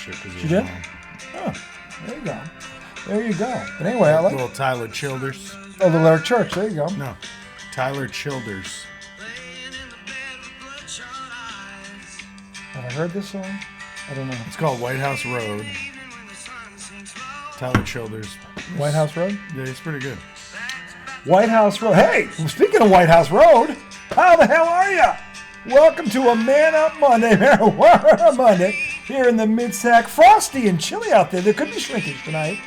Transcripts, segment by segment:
shit. She did? Oh, there you go. There you go. But anyway, I like... Little Tyler Childers. Oh, the Lyric Church. There you go. No. Tyler Childers. Have I heard this song? I don't know. It's called White House Road. Tyler Childers. White House Road? Yeah, it's pretty good. White House Road. Hey, speaking of White House Road, how the hell are you? Welcome to a Man Up Monday, Marijuana Monday, here in the Mid-Sac. Frosty and chilly out there. There could be shrinkage tonight.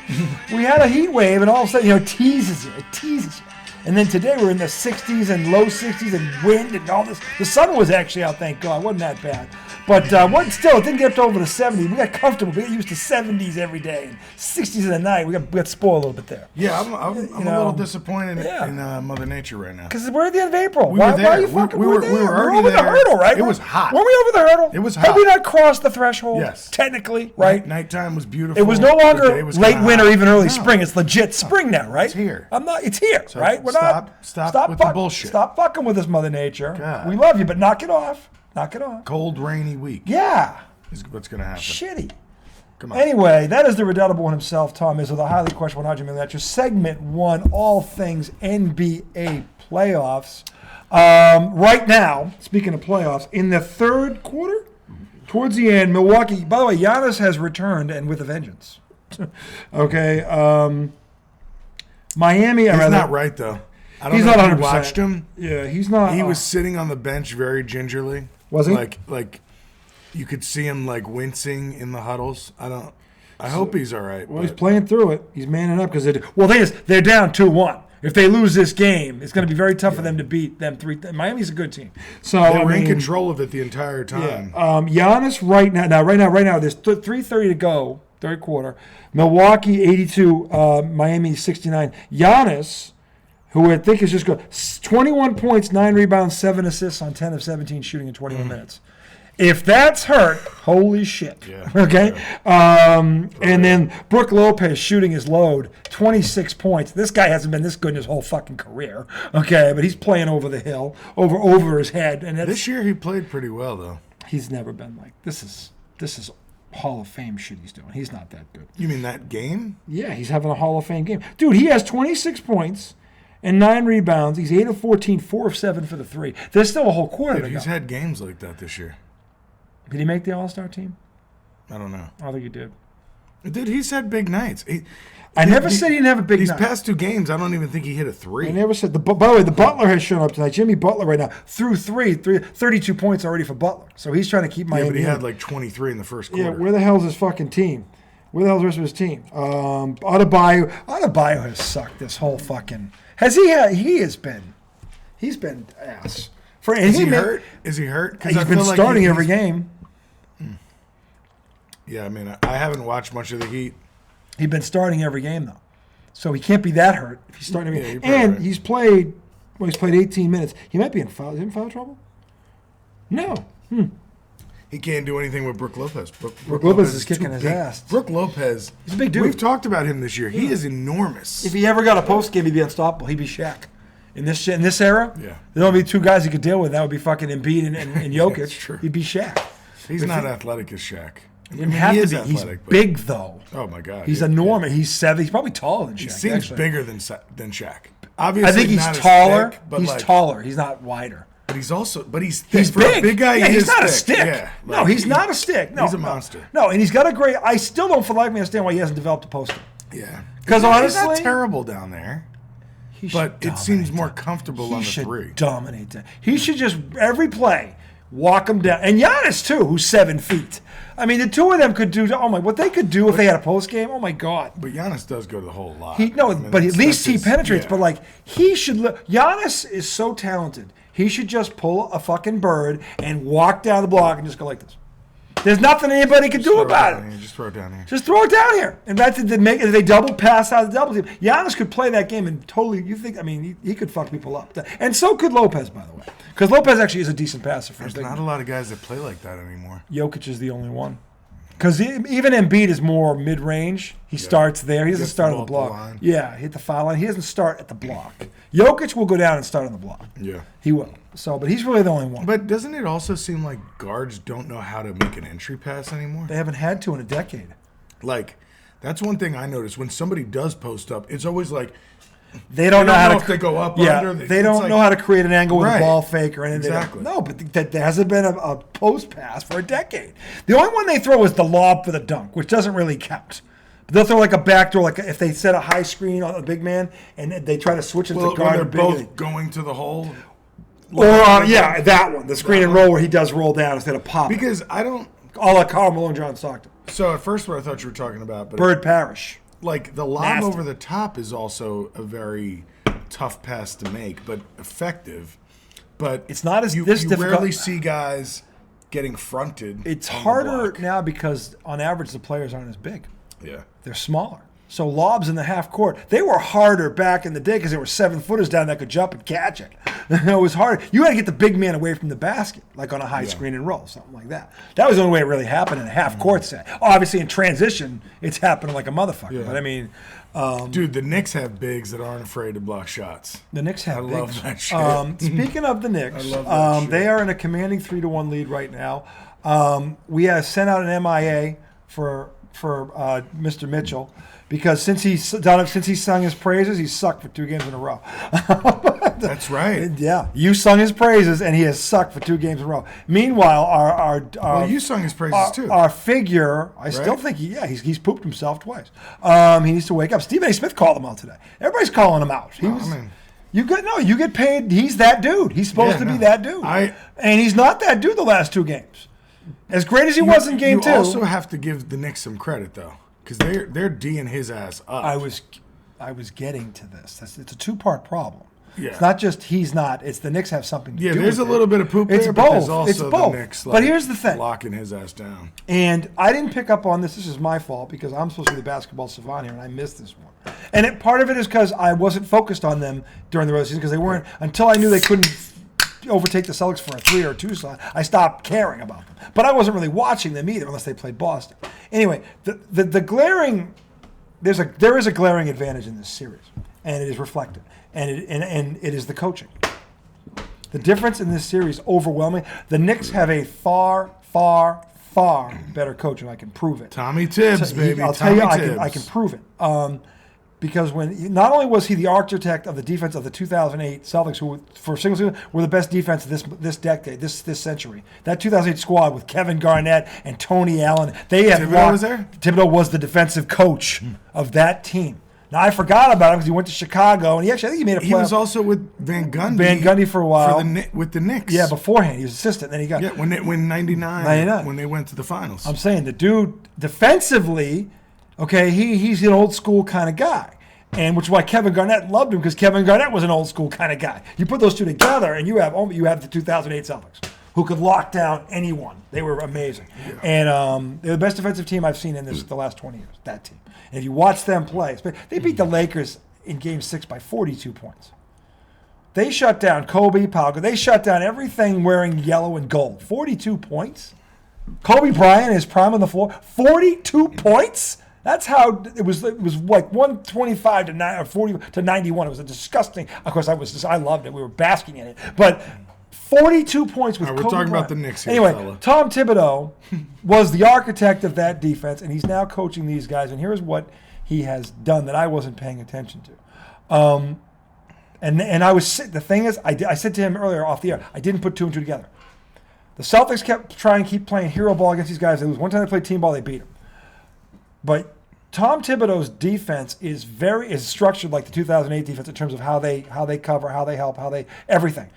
We had a heat wave, and all of a sudden, it teases you. It teases you. And then today we're in the 60s and low 60s and wind and all this. The sun was actually out, thank God. It wasn't that bad. But still, it didn't get up to over the 70s. We got comfortable. We got used to 70s every day and 60s in the night. We got spoiled a little bit there. Yeah, I'm a little disappointed in Mother Nature right now. Because we're at the end of April. Why are you fucking? We were already over there. the hurdle, right? It was hot. Weren't we over the hurdle? It was hot. Had we not crossed the threshold? Yes. Technically, right? Nighttime was beautiful. It was no longer late winter, hot. even early spring. It's legit spring now, right? It's here. It's here, So right? We're stop with the bullshit. Stop fucking with us, Mother Nature. God. We love you, but knock it off. Knock it off. Cold, rainy week. Yeah. Is what's going to happen. Shitty. Come on. Anyway, that is the redoubtable one himself, Tom Izzo, the highly questionable $100 million. Segment 1, all things NBA playoffs. Right now, speaking of playoffs, in the third quarter, towards the end, Milwaukee, by the way, Giannis has returned and with a vengeance. Okay. Miami, he's not right, though. I don't he's know not if 100%. you watched him. Yeah, he's not. He was sitting on the bench very gingerly. Was he? Like you could see him like wincing in the huddles. I hope he's all right. Well, he's playing through it. He's manning up because they're down 2-1. If they lose this game, it's going to be very tough for them to beat them 3. Miami's a good team. So they were in control of it the entire time. Yeah. Giannis right now, there's 3:30 to go, third quarter. Milwaukee 82, Miami 69. Giannis, who I think is just good, 21 points, 9 rebounds, 7 assists on 10 of 17 shooting in 21 minutes. If that's hurt, holy shit. Yeah. Okay? Yeah. And then Brook Lopez shooting his load, 26 points. This guy hasn't been this good in his whole fucking career. Okay, but he's playing over the hill, over his head. And this year he played pretty well, though. He's never been like, this is Hall of Fame shit he's doing. He's not that good. You mean that game? Yeah, he's having a Hall of Fame game. Dude, he has 26 points and 9 rebounds. He's 8 of 14, 4 of 7 for the 3. There's still a whole quarter to go. He's had games like that this year. Did he make the All-Star team? I don't know. I don't think he did. Dude, he's had big nights. I never said he didn't have a big night. These past 2 games, I don't even think he hit a 3. I never said. By the way, the Butler has shown up tonight. Jimmy Butler right now threw 32 points already for Butler. So he's trying to keep Miami. Yeah, but he had like 23 in the first quarter. Yeah, where the hell's his fucking team? Where the hell's the rest of his team? Adebayo has sucked this whole fucking. Has he? He's been ass. Is he hurt? Is he hurt? He's been starting every game. Yeah, I mean, I haven't watched much of the Heat. He's been starting every game, though. So he can't be that hurt if he's starting every game. And right. he's played 18 minutes. He might be in foul. Is he in foul trouble? No. He can't do anything with Brook Lopez. Brook Lopez is kicking his ass. Brook Lopez. He's a big dude. We've talked about him this year. He is enormous. If he ever got a post game, he'd be unstoppable. He'd be Shaq. In this era, yeah. There'd only be 2 guys he could deal with. That would be fucking Embiid and Jokic. That's true. He'd be Shaq. He's not athletic as Shaq. He didn't have to be. He's big, though. Oh, my God. He's enormous. He's 7. He's probably taller than Shaq. He seems bigger than Shaq. Obviously, I think he's not taller. Thick, but he's taller. He's not wider. But he's thick. He's big. Big guy. Yeah, he's not thick. a stick. Yeah, no, he's not a stick. No, he's a monster. No, and he's got a great. I still don't for the life of me understand why he hasn't developed a post game. Yeah, because honestly, he's not terrible down there. But it seems more comfortable on the 3. He should dominate that. He should just every play walk him down. And Giannis too, who's 7 feet. I mean, the 2 of them could do. Oh my, what they could do if they had a post game. Oh my God. But Giannis does go to the hole a lot. But at least he penetrates. Yeah. But like he should. Giannis is so talented. He should just pull a fucking bird and walk down the block and just go like this. There's nothing anybody can do about it. Just throw it down here. Just throw it down here. And that's if they double pass out of the double team. Giannis could play that game and totally. You think? I mean, he could fuck people up. And so could Lopez, by the way, because Lopez actually is a decent passer. There's not a lot of guys that play like that anymore. Jokic is the only one. Because even Embiid is more mid-range. He starts there. He doesn't start on the block. Hit the foul line. He doesn't start at the block. Jokic will go down and start on the block. Yeah. He will. So, but he's really the only one. But doesn't it also seem like guards don't know how to make an entry pass anymore? They haven't had to in a decade. Like, that's one thing I noticed. When somebody does post up, it's always like, they don't know how to. If they go up or under. They don't know how to create an angle with a ball fake or anything. Exactly. No, but there hasn't been a post pass for a decade. The only one they throw is the lob for the dunk, which doesn't really count. But they'll throw like a backdoor, like if they set a high screen on a big man and they try to switch it to guard. They're both going to the hole. Or that one, the screen and roll where he does roll down instead of pop. Because I don't. A la Karl Malone, John Stockton. So at first, what I thought you were talking about, but Bird Parish. Like the lob over the top is also a very tough pass to make, but effective. But it's not as difficult. You rarely see guys getting fronted. It's harder now because on average the players aren't as big. Yeah, they're smaller. So lobs in the half court, they were harder back in the day because there were 7-footers down that could jump and catch it. It was hard. You had to get the big man away from the basket, like on a high screen and roll, something like that. That was the only way it really happened in a half court set. Obviously, in transition, it's happening like a motherfucker. Yeah. But I mean, dude, the Knicks have bigs that aren't afraid to block shots. The Knicks have bigs. I love that shit. Speaking of the Knicks, I love that shit. They are in a commanding 3-1 lead right now. We have sent out an MIA for Mr. Mitchell. Because since he sung his praises, he's sucked for 2 games in a row. That's right. Yeah, you sung his praises, and he has sucked for 2 games in a row. Meanwhile, you sung his praises too. Our figure, still think he's pooped himself twice. He needs to wake up. Stephen A. Smith called him out today. Everybody's calling him out. You get paid. He's that dude. He's supposed to be that dude, and he's not that dude the last 2 games. As great as he was in game 2. You also have to give the Knicks some credit though. Because they're D'ing his ass up. I was getting to this. It's a 2-part problem. Yeah. It's not just he's not. It's the Knicks have something to do with it. Yeah, there's a little bit of poop there, but there's also the Knicks but here's the thing. locking his ass down. And I didn't pick up on this. This is my fault because I'm supposed to be the basketball savant here, and I missed this one. And part of it is because I wasn't focused on them during the regular season because they weren't until I knew they couldn't overtake the Celtics for a 3 or 2 slot. I stopped caring about them. But I wasn't really watching them either unless they played Boston. Anyway, the glaring there is a glaring advantage in this series, and it is reflected, and it is the coaching. The difference in this series overwhelming. The Knicks have a far, far, far better coach, and I can prove it. Tommy Tibbs, baby. I'll tell you, I can prove it. Because not only was he the architect of the defense of the 2008 Celtics, who for a single season were the best defense this decade, this century. That 2008 squad with Kevin Garnett and Tony Allen, Thibodeau was there? Thibodeau was the defensive coach of that team. Now I forgot about him because he went to Chicago, and I think he made a play. He was also with Van Gundy. Van Gundy for a while with the Knicks. Yeah, beforehand he was assistant. Then he got when 99 when they went to the finals. I'm saying the dude defensively. Okay, he's an old school kind of guy, and which is why Kevin Garnett loved him because Kevin Garnett was an old school kind of guy. You put those two together, and you have the 2008 Celtics who could lock down anyone. They were amazing, and they're the best defensive team I've seen in the last 20 years. That team, and if you watch them play, they beat the Lakers in Game 6 by 42 points. They shut down Kobe, Pau. They shut down everything wearing yellow and gold. 42 points. Kobe Bryant is prime on the floor. 42 points. That's how it was. It was like 125 to 9 or 40 to 91. It was a disgusting. Of course, I loved it. We were basking in it. But 42 points with Kobe We're talking Bryant. about the Knicks here, anyway, fella. Tom Thibodeau was the architect of that defense, and he's now coaching these guys. And here's what he has done that I wasn't paying attention to. And I was the thing is, I said to him earlier off the air, I didn't put 2 and 2 together. The Celtics kept trying to keep playing hero ball against these guys. It was one time they played team ball, they beat them. But Tom Thibodeau's defense is structured like the 2008 defense in terms of how they cover, how they help, everything.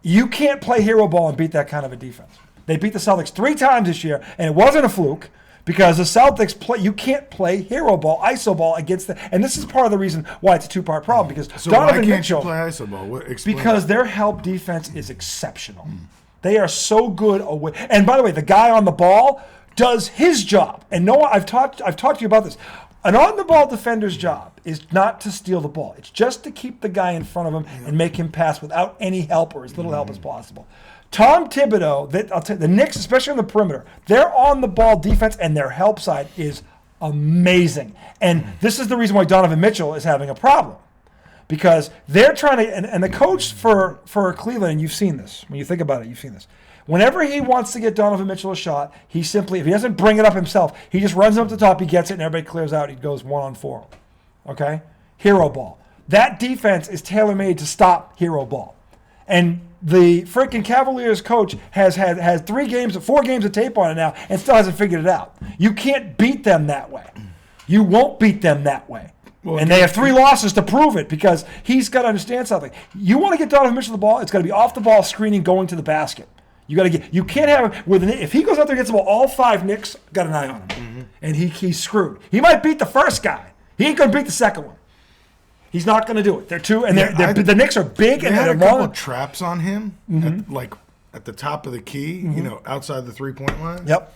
You can't play hero ball and beat that kind of a defense. They beat the Celtics 3 times this year, and it wasn't a fluke because the Celtics you can't play hero ball, iso ball against and this is part of the reason why it's a 2-part problem because so Donovan why can't Mitchell you play iso ball? Because their help defense is exceptional. They are so good away. And by the way, the guy on the ball does his job. And Noah, I've talked to you about this. An on-the-ball defender's job is not to steal the ball. It's just to keep the guy in front of him and make him pass without any help or as little help as possible. Tom Thibodeau, I'll tell you, the Knicks, especially on the perimeter, their on-the-ball defense and their help side is amazing. And this is the reason why Donovan Mitchell is having a problem. Because they're trying to, and the coach for Cleveland, and you've seen this, when you think about it, you've seen this. Whenever he wants to get Donovan Mitchell a shot, he simply, if he doesn't bring it up himself, he just runs up to the top, he gets it, and everybody clears out. He goes 1-on-4. Okay? Hero ball. That defense is tailor-made to stop hero ball. And the freaking Cavaliers coach has 4 games of tape on it now and still hasn't figured it out. You can't beat them that way. You won't beat them that way. Well, and they have 3 losses to prove it because he's got to understand something. You want to get Donovan Mitchell the ball, it's got to be off the ball screening going to the basket. You can't have if he goes out there and gets the ball, all 5 Knicks got an eye on him, and he's screwed. He might beat the first guy. He ain't going to beat the second one. He's not going to do it. They're two, and the Knicks are big and had they're a couple long. of traps on him, at the top of the key, outside the 3-point line. Yep.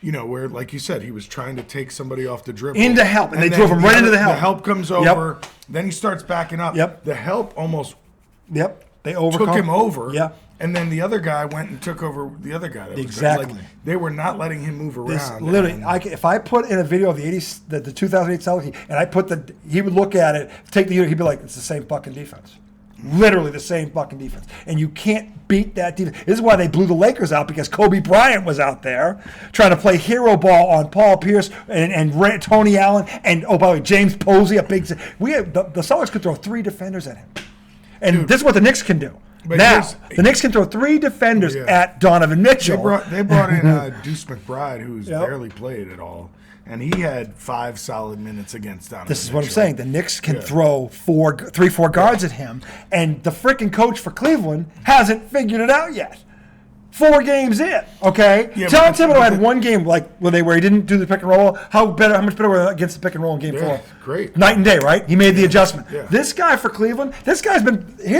Where, like you said, he was trying to take somebody off the dribble. Into help, and they drove him right into the help. The help comes over, then he starts backing up. Yep. The help almost they took him over. Yeah. And then the other guy went and took over the other guy. Exactly. They were not letting him move around. Literally, if I put in a video of the 2008 Celtics, and I put he would look at it, take the unit, he'd be like, it's the same fucking defense. Literally the same fucking defense. And you can't beat that defense. This is why they blew the Lakers out, because Kobe Bryant was out there trying to play hero ball on Paul Pierce and Tony Allen. And, oh, by the way, James Posey, the Celtics could throw 3 defenders at him. And this is what the Knicks can do. Now, the Knicks can throw 3 defenders at Donovan Mitchell. They brought in Deuce McBride, who's barely played at all. And he had 5 solid minutes against Donovan This is Mitchell. what I'm saying. The Knicks can throw 3-4 guards at him, and the freaking coach for Cleveland hasn't figured it out yet. 4 games in, okay? Yeah, Tom Thibodeau had 1 game where he didn't do the pick and roll. How much better were they against the pick and roll in game 4? Great. Night and day, right? He made the adjustment. Yeah. This guy for Cleveland, his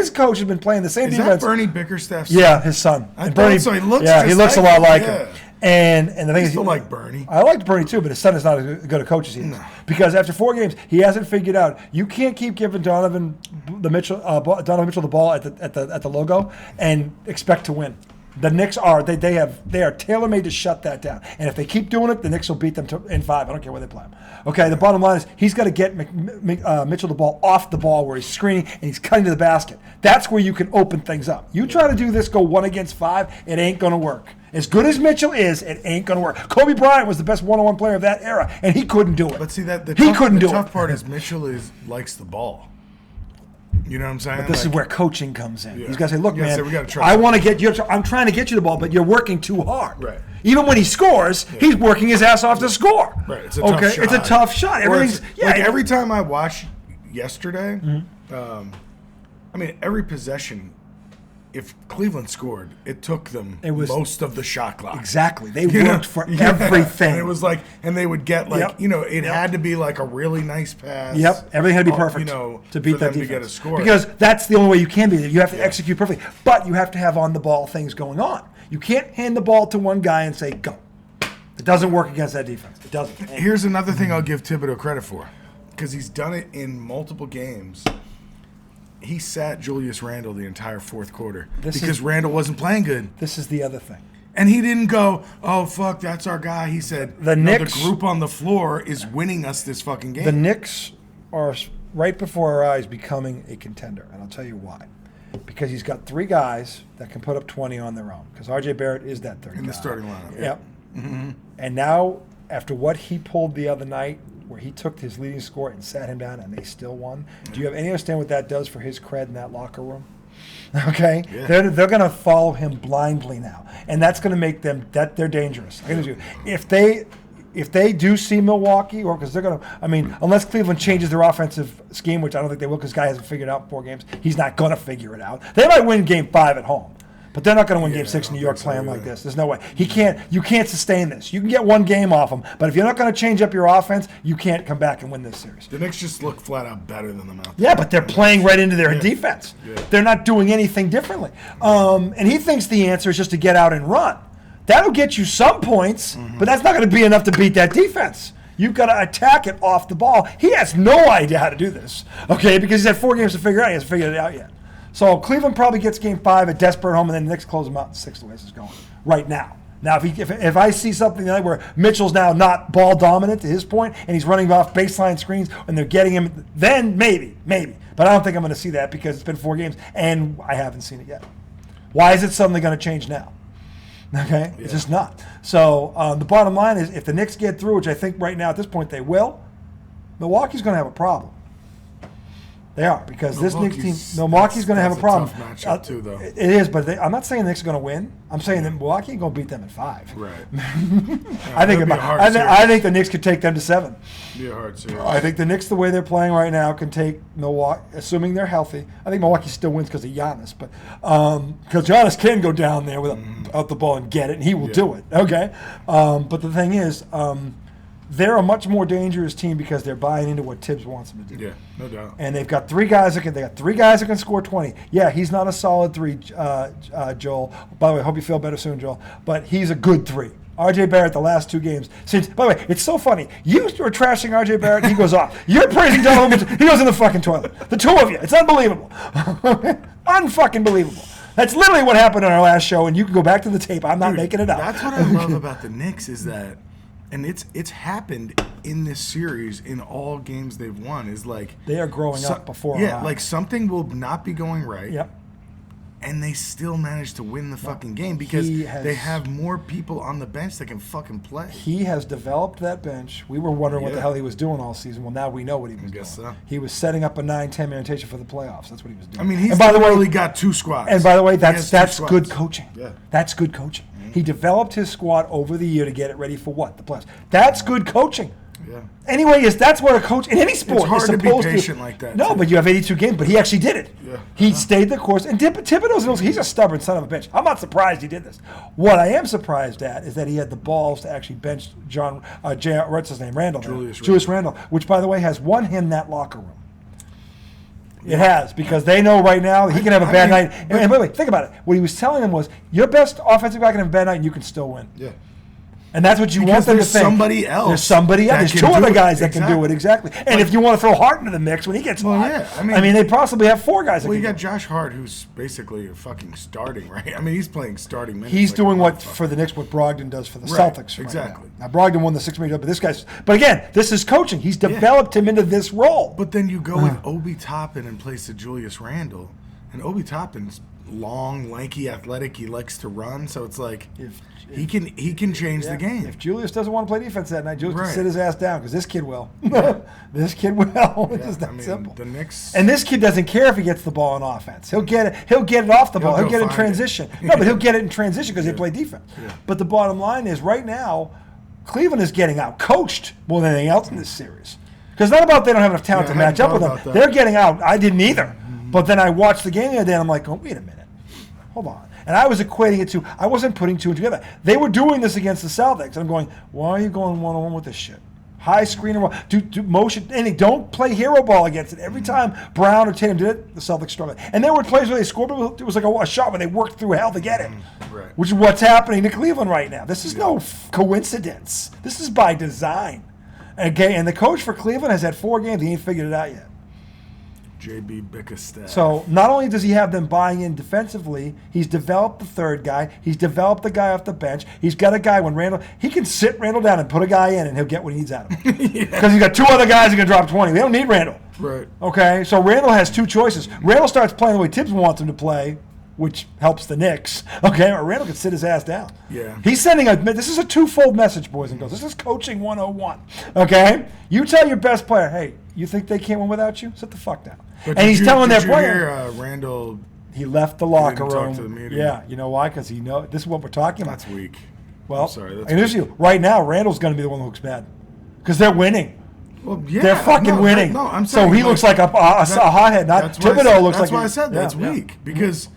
coach has been playing the same Is defense. that Bernie Bickerstaff's? Yeah, his son. I thought so. He looks he looks a lot like him. And the thing is, still like Bernie. I liked Bernie too, but his son is not as good a coach as he is. No. Because after 4 games, he hasn't figured out. You can't keep giving Donovan Mitchell the ball at the logo and expect to win. The Knicks are they are tailor made to shut that down. And if they keep doing it, the Knicks will beat them in 5. I don't care where they play them. Okay. The bottom line is he's got to get Mitchell the ball off the ball where he's screening and he's cutting to the basket. That's where you can open things up. You try to do this, go 1 against 5, it ain't going to work. As good as Mitchell is, it ain't going to work. Kobe Bryant was the best one-on-one player of that era, and he couldn't do it. But see, the tough part is Mitchell likes the ball. You know what I'm saying? But this is where coaching comes in. He's got to say, look, man, we gotta try I want to get you. I'm trying to get you the ball, but you're working too hard. Right. Even when he scores, he's working his ass off to score. Right. It's a tough shot. It's a tough shot. Everything's every time I watched yesterday, every possession, if Cleveland scored, it took them most of the shot clock. Exactly. They worked for everything. And it was and they would get it had to be like a really nice pass. Yep. Everything had to be perfect to beat that defense. To get a score. Because that's the only way you can be. You have to execute perfectly. But you have to have on-the-ball things going on. You can't hand the ball to one guy and say, go. It doesn't work against that defense. It doesn't. Here's another thing I'll give Thibodeau credit for, because he's done it in multiple games. He sat Julius Randle the entire 4th quarter because Randle wasn't playing good. This is the other thing. And he didn't go, oh, fuck, that's our guy. He said, the group on the floor is winning us this fucking game. The Knicks are right before our eyes becoming a contender, and I'll tell you why. Because he's got 3 guys that can put up 20 on their own. Because R.J. Barrett is that third guy. In the starting lineup. Yep. Mm-hmm. And now, after what he pulled the other night, where he took his leading scorer and sat him down and they still won, do you have any understand what that does for his cred in that locker room? Okay? Yeah. They're going to follow him blindly now. And that's going to make them, they're dangerous. If they do see Milwaukee, or because they're going to, unless Cleveland changes their offensive scheme, which I don't think they will because Guy hasn't figured it out in 4 games, he's not going to figure it out. They might win game 5 at home. But they're not going to win Game 6 in New York playing like this. There's no way. You can't sustain this. You can get 1 game off them, but if you're not going to change up your offense, you can't come back and win this series. The Knicks just look flat out better than them out there. Yeah, but they're playing right into their defense. Yeah. They're not doing anything differently. And he thinks the answer is just to get out and run. That'll get you some points, but that's not going to be enough to beat that defense. You've got to attack it off the ball. He has no idea how to do this, okay, because he's had 4 games to figure it out. He hasn't figured it out yet. So Cleveland probably gets game 5 at desperate home, and then the Knicks close them out in 6 the way this is going right now. Now, if I see something like where Mitchell's now not ball dominant to his point, and he's running off baseline screens, and they're getting him, then maybe. But I don't think I'm going to see that because it's been 4 games, and I haven't seen it yet. Why is it suddenly going to change now? Okay? Yeah. It's just not. So the bottom line is if the Knicks get through, which I think right now at this point they will, Milwaukee's going to have a problem. They are, because this Knicks team, Milwaukee's going to have a problem. Tough matchup too, though. It is, but I'm not saying the Knicks are going to win. I'm saying that Milwaukee ain't going to beat them in 5. Right. I think the Knicks could take them to 7. Be a hard series. I think the Knicks, the way they're playing right now, can take Milwaukee, assuming they're healthy. I think Milwaukee still wins because of Giannis, but because Giannis can go down there without the ball and get it, and he will do it. Okay, but the thing is. They're a much more dangerous team because they're buying into what Tibbs wants them to do. Yeah, no doubt. And they've got 3 guys that can score 20. Yeah, he's not a solid 3, Joel. By the way, I hope you feel better soon, Joel. But he's a good 3. R.J. Barrett the last 2 games. By the way, it's so funny. You were trashing R.J. Barrett, and he goes off. You're praising Donovan Mitchell. He goes in the fucking toilet. The 2 of you. It's unbelievable. Unfucking believable. That's literally what happened on our last show, and you can go back to the tape. I'm not making it up. That's what I love about the Knicks is that. And it's happened in this series in all games they've won. Is like they are growing up before. Yeah, like something will not be going right. Yep. And they still manage to win the fucking game because they have more people on the bench that can fucking play. He has developed that bench. We were wondering what the hell he was doing all season. Well, now we know what he was doing. So. He was setting up a 9-10 man rotation for the playoffs. That's what he was doing. I mean, he's literally got 2 squads. And by the way, that's good coaching. Yeah. That's good coaching. He developed his squad over the year to get it ready for what? The playoffs. That's good coaching. Yeah. Anyway, that's what a coach in any sport is supposed to. It's hard to be patient like that. No, but you have 82 games, but he actually did it. Yeah. He stayed the course. And Thibodeau's, he's a stubborn son of a bitch. I'm not surprised he did this. What I am surprised at is that he had the balls to actually bench what's his name? Randall. Julius Randall, which, by the way, has won him that locker room. It has, because they know right now he can have a bad night. And wait, think about it. What he was telling them was, your best offensive guy can have a bad night and you can still win. Yeah. And that's what you want them to think. Somebody else. There's somebody else. There's 2 other guys that can do it, exactly. And if you want to throw Hart into the mix when he gets hot, yeah. I mean, they possibly have 4 guys that can you got Josh Hart, who's basically fucking starting, right? I mean, he's playing starting minutes. He's doing what for the Knicks, what Brogdon does for the Celtics. Exactly. Now, Brogdon won the 6 million, but this guy's. But again, this is coaching. He's developed him into this role. But then you go with Obi Toppin in place of Julius Randle, and Obi Toppin's long, lanky, athletic. He likes to run, so it's like he can change the game. If Julius doesn't want to play defense that night, Julius can sit his ass down because this kid will. This kid will. It's just that simple. The Knicks, and this kid doesn't care if he gets the ball in offense. He'll get it. He'll get it off the ball. He'll get it in transition. No, but he'll get it in transition because they play defense. Yeah. But the bottom line is, right now, Cleveland is getting out coached more than anything else in this series. Because it's not about they don't have enough talent to match up with them. They're getting out. I didn't either. Mm-hmm. But then I watched the game the other day and I'm like, oh, wait a minute. Hold on. And I was equating it to, I wasn't putting 2 and 2 together. They were doing this against the Celtics. And I'm going, why are you going one-on-one with this shit? High screen and roll. Do motion. And don't play hero ball against it. Every time Brown or Tatum did it, the Celtics struggled. And there were plays where they scored, but it was like a shot where they worked through hell to get it. Right. Which is what's happening to Cleveland right now. This is no coincidence. This is by design. Okay, and the coach for Cleveland has had 4 games. He ain't figured it out yet. JB Bickerstaff. So not only does he have them buying in defensively, he's developed the 3rd guy. He's developed the guy off the bench. He's got a guy when Randall, he can sit Randall down and put a guy in and he'll get what he needs out of him. Because he's got 2 other guys who can drop 20. They don't need Randall. Right. Okay, so Randall has 2 choices. Randall starts playing the way Tibbs wants him to play, which helps the Knicks. Okay, or Randall can sit his ass down. Yeah. He's sending this is a 2-fold message, boys and girls. This is coaching 101. Okay? You tell your best player, hey, you think they can't win without you? Sit the fuck down. But and he's telling their player. Randall. He left the locker room. Talk to the media. Yeah, you know why? Because he knows this is what we're talking about. That's weak. Well, I'm sorry. That's weak. You right now, Randall's going to be the one who looks bad because they're winning. Well, yeah, they're fucking winning. No, I'm saying, so he looks like a hothead. Not Thibodeau looks like. That's why I said that's weak because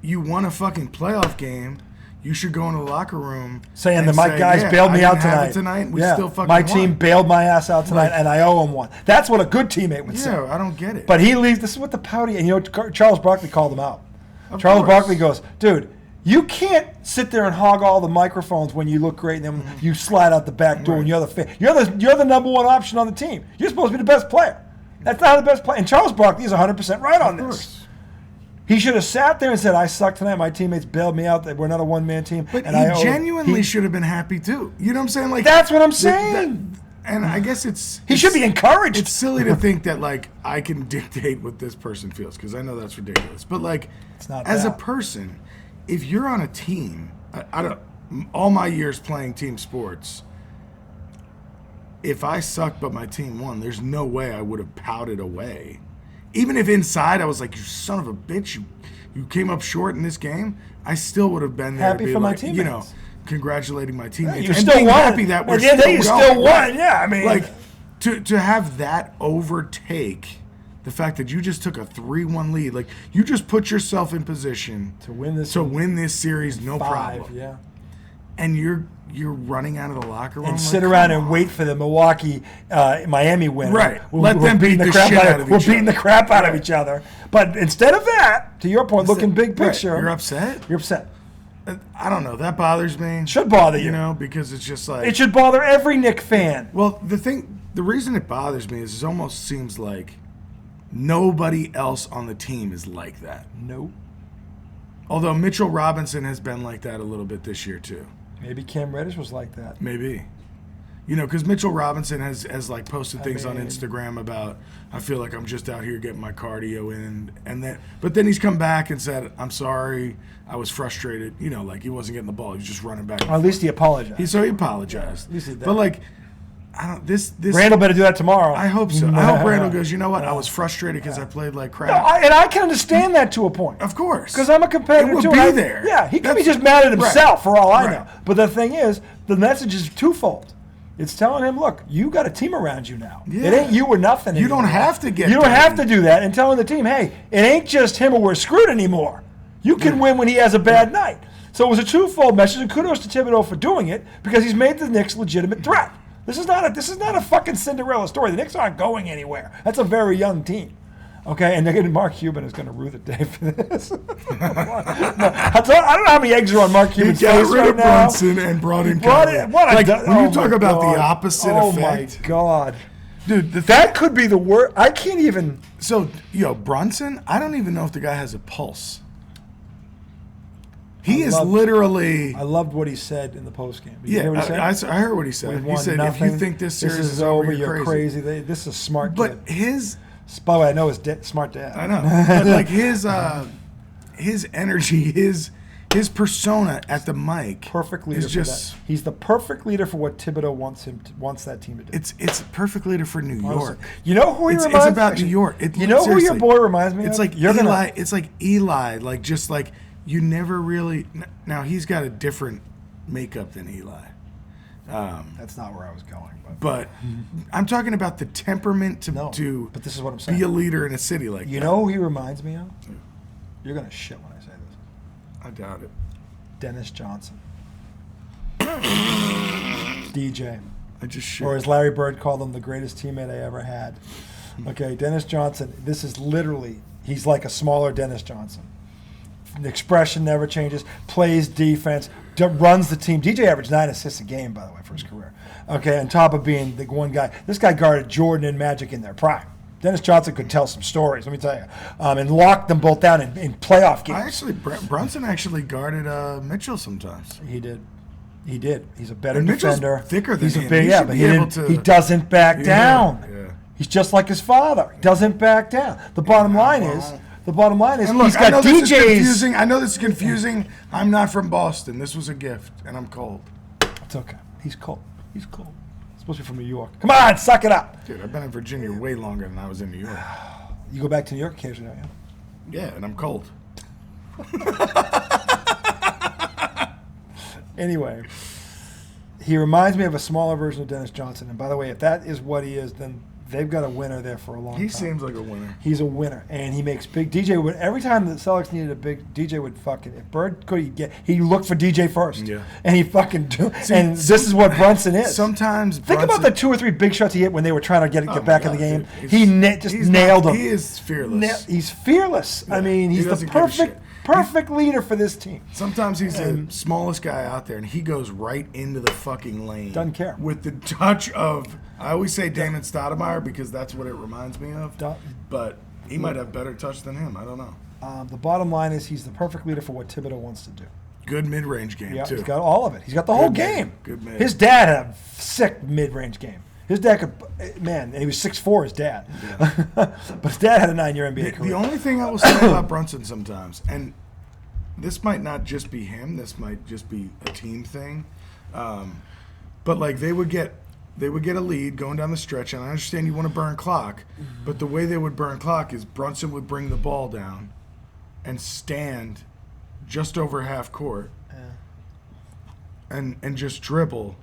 you won a fucking playoff game. You should go in the locker room saying that my guys bailed me out tonight. We still fucking my won. team bailed my ass out tonight, and I owe him one. That's what a good teammate would say. Yeah, I don't get it. But he leaves. This is what the pouty. And Charles Barkley called him out. Charles Barkley goes, dude, you can't sit there and hog all the microphones when you look great, and then you slide out the back door, and you're the number 1 option on the team. You're supposed to be the best player. That's not the best player. And Charles Barkley is 100% right on this. He should have sat there and said, I suck tonight. My teammates bailed me out. We're not a one-man team. But he genuinely should have been happy, too. You know what I'm saying? Like that's what I'm saying. And I guess he should be encouraged. It's silly to think that, like, I can dictate what this person feels, because I know that's ridiculous. But, like, it's not as that. a person, if you're on a team, all my years playing team sports, if I sucked but my team won, there's no way I would have pouted away. Even if inside I was like, you son of a bitch, you came up short in this game, I still would have been there happy for my teammates. You know, congratulating my teammates. Yeah, you and still being won. happy that we're still going. Still won. Yeah, I mean, like to have that overtake the fact that you just took a 3-1 lead, like you just put yourself in position to win this series, no 5, problem. Yeah. And you're running out of the locker room and sit around and wait for the Miami win. Right. Let them beat the shit out of each other. We're beating the crap out of each other. But instead of that, to your point, looking big picture. Right. You're upset? You're upset. I don't know. That bothers me. It should bother you. You know, because it's just like... It should bother every Knicks fan. Well, the reason it bothers me is it almost seems like nobody else on the team is like that. Nope. Although Mitchell Robinson has been like that a little bit this year, too. Maybe Cam Reddish was like that. Maybe. You know, because Mitchell Robinson has like posted things on Instagram about, I feel like I'm just out here getting my cardio in, but then he's come back and said, I'm sorry, I was frustrated. You know, like he wasn't getting the ball, he was just running back. Or at least he apologized. He apologized. Yeah, at least he did. But like, this Randall better do that tomorrow. I hope so. I hope Randall goes, you know what? I was frustrated because I played like crap. No, and I can understand that to a point. Of course. Because I'm a competitor it too. Be there. Yeah, he could be just mad at himself for all I know. Right. But the thing is, the message is twofold. It's telling him, look, you got a team around you now. Yeah. It ain't you or nothing You anymore. don't have to get You don't dirty. have to do that. And telling the team, hey, it ain't just him or we're screwed anymore. You can win when he has a bad night. So it was a twofold message, and kudos to Thibodeau for doing it because he's made the Knicks a legitimate threat. This is not a fucking Cinderella story. The Knicks aren't going anywhere. That's a very young team. Okay, and Mark Cuban is going to rue the day for this. I don't know how many eggs are on Mark Cuban's face right now. He got rid of Brunson and brought in Kyrie. When you talk about the opposite effect. Oh, my God. Dude, that could be the worst. I can't even. So, Brunson, I don't even know if the guy has a pulse. He is literally... I loved what he said in the postgame. I heard what he said. He said, if you think this series is over, you're crazy. This is a smart kid. But his... By the way, I know his smart dad. I know. But like his energy, his persona at the mic, perfect leader is just... For that. He's the perfect leader for what Thibodeau wants that team to do. It's a perfect leader for New York. You know who he reminds me? It's about New York. You know who your boy reminds me of? It's like Eli. It's like Eli. Like just like you never really. Now he's got a different makeup than Eli. That's not where I was going. But I'm talking about the temperament to but this is what I'm saying. Be a leader in a city like that. You know who he reminds me of? You're going to shit when I say this. I doubt it. Dennis Johnson. DJ. I just shit. Or as Larry Bird called him, the greatest teammate I ever had. Okay, Dennis Johnson, this is literally, he's like a smaller Dennis Johnson. The expression never changes, plays defense, runs the team. DJ averaged 9 assists a game, by the way, for his career. Okay, on top of being the one guy. This guy guarded Jordan and Magic in their prime. Dennis Johnson could tell some stories, let me tell you, and locked them both down in playoff games. Brunson actually guarded Mitchell sometimes. He did. He's a better and defender. Mitchell's thicker than him. But he doesn't back down. Yeah. He's just like his father. He doesn't back down. The bottom line is, and look, he's got DJs. I know this is confusing. I'm not from Boston. This was a gift, and I'm cold. It's okay. He's cold. He's supposed to be from New York. Come on, suck it up. Dude, I've been in Virginia way longer than I was in New York. You go back to New York occasionally, don't you? Yeah, and I'm cold. Anyway, he reminds me of a smaller version of Dennis Johnson. And by the way, if that is what he is, then they've got a winner there for a long time. He seems like a winner. He's a winner, and he makes big. DJ would every time the Celtics needed a big, DJ would fucking. If Bird could get, he looked for DJ first. Yeah, and he fucking do. And this is what Brunson is. Sometimes think about the 2 or 3 big shots he hit when they were trying to get back in the game. Dude, he just nailed them. He is fearless. He's fearless. Yeah, I mean, he's the perfect leader for this team. Sometimes he's the smallest guy out there, and he goes right into the fucking lane. Doesn't care. With the touch of, I always say Damon Stoudemire because that's what it reminds me of. But he might have better touch than him. I don't know. The bottom line is he's the perfect leader for what Thibodeau wants to do. Good mid-range game, Yeah, too. he's got all of it. He's got the whole Good game. mid. Good mid. His dad had a sick mid-range game. His dad could, man, and he was 6'4", his dad. Yeah. But his dad had a 9-year NBA career. The only thing I will say about Brunson sometimes, and this might not just be him, this might just be a team thing, but like they would get a lead going down the stretch, and I understand you want to burn clock, but the way they would burn clock is Brunson would bring the ball down and stand just over half court and just dribble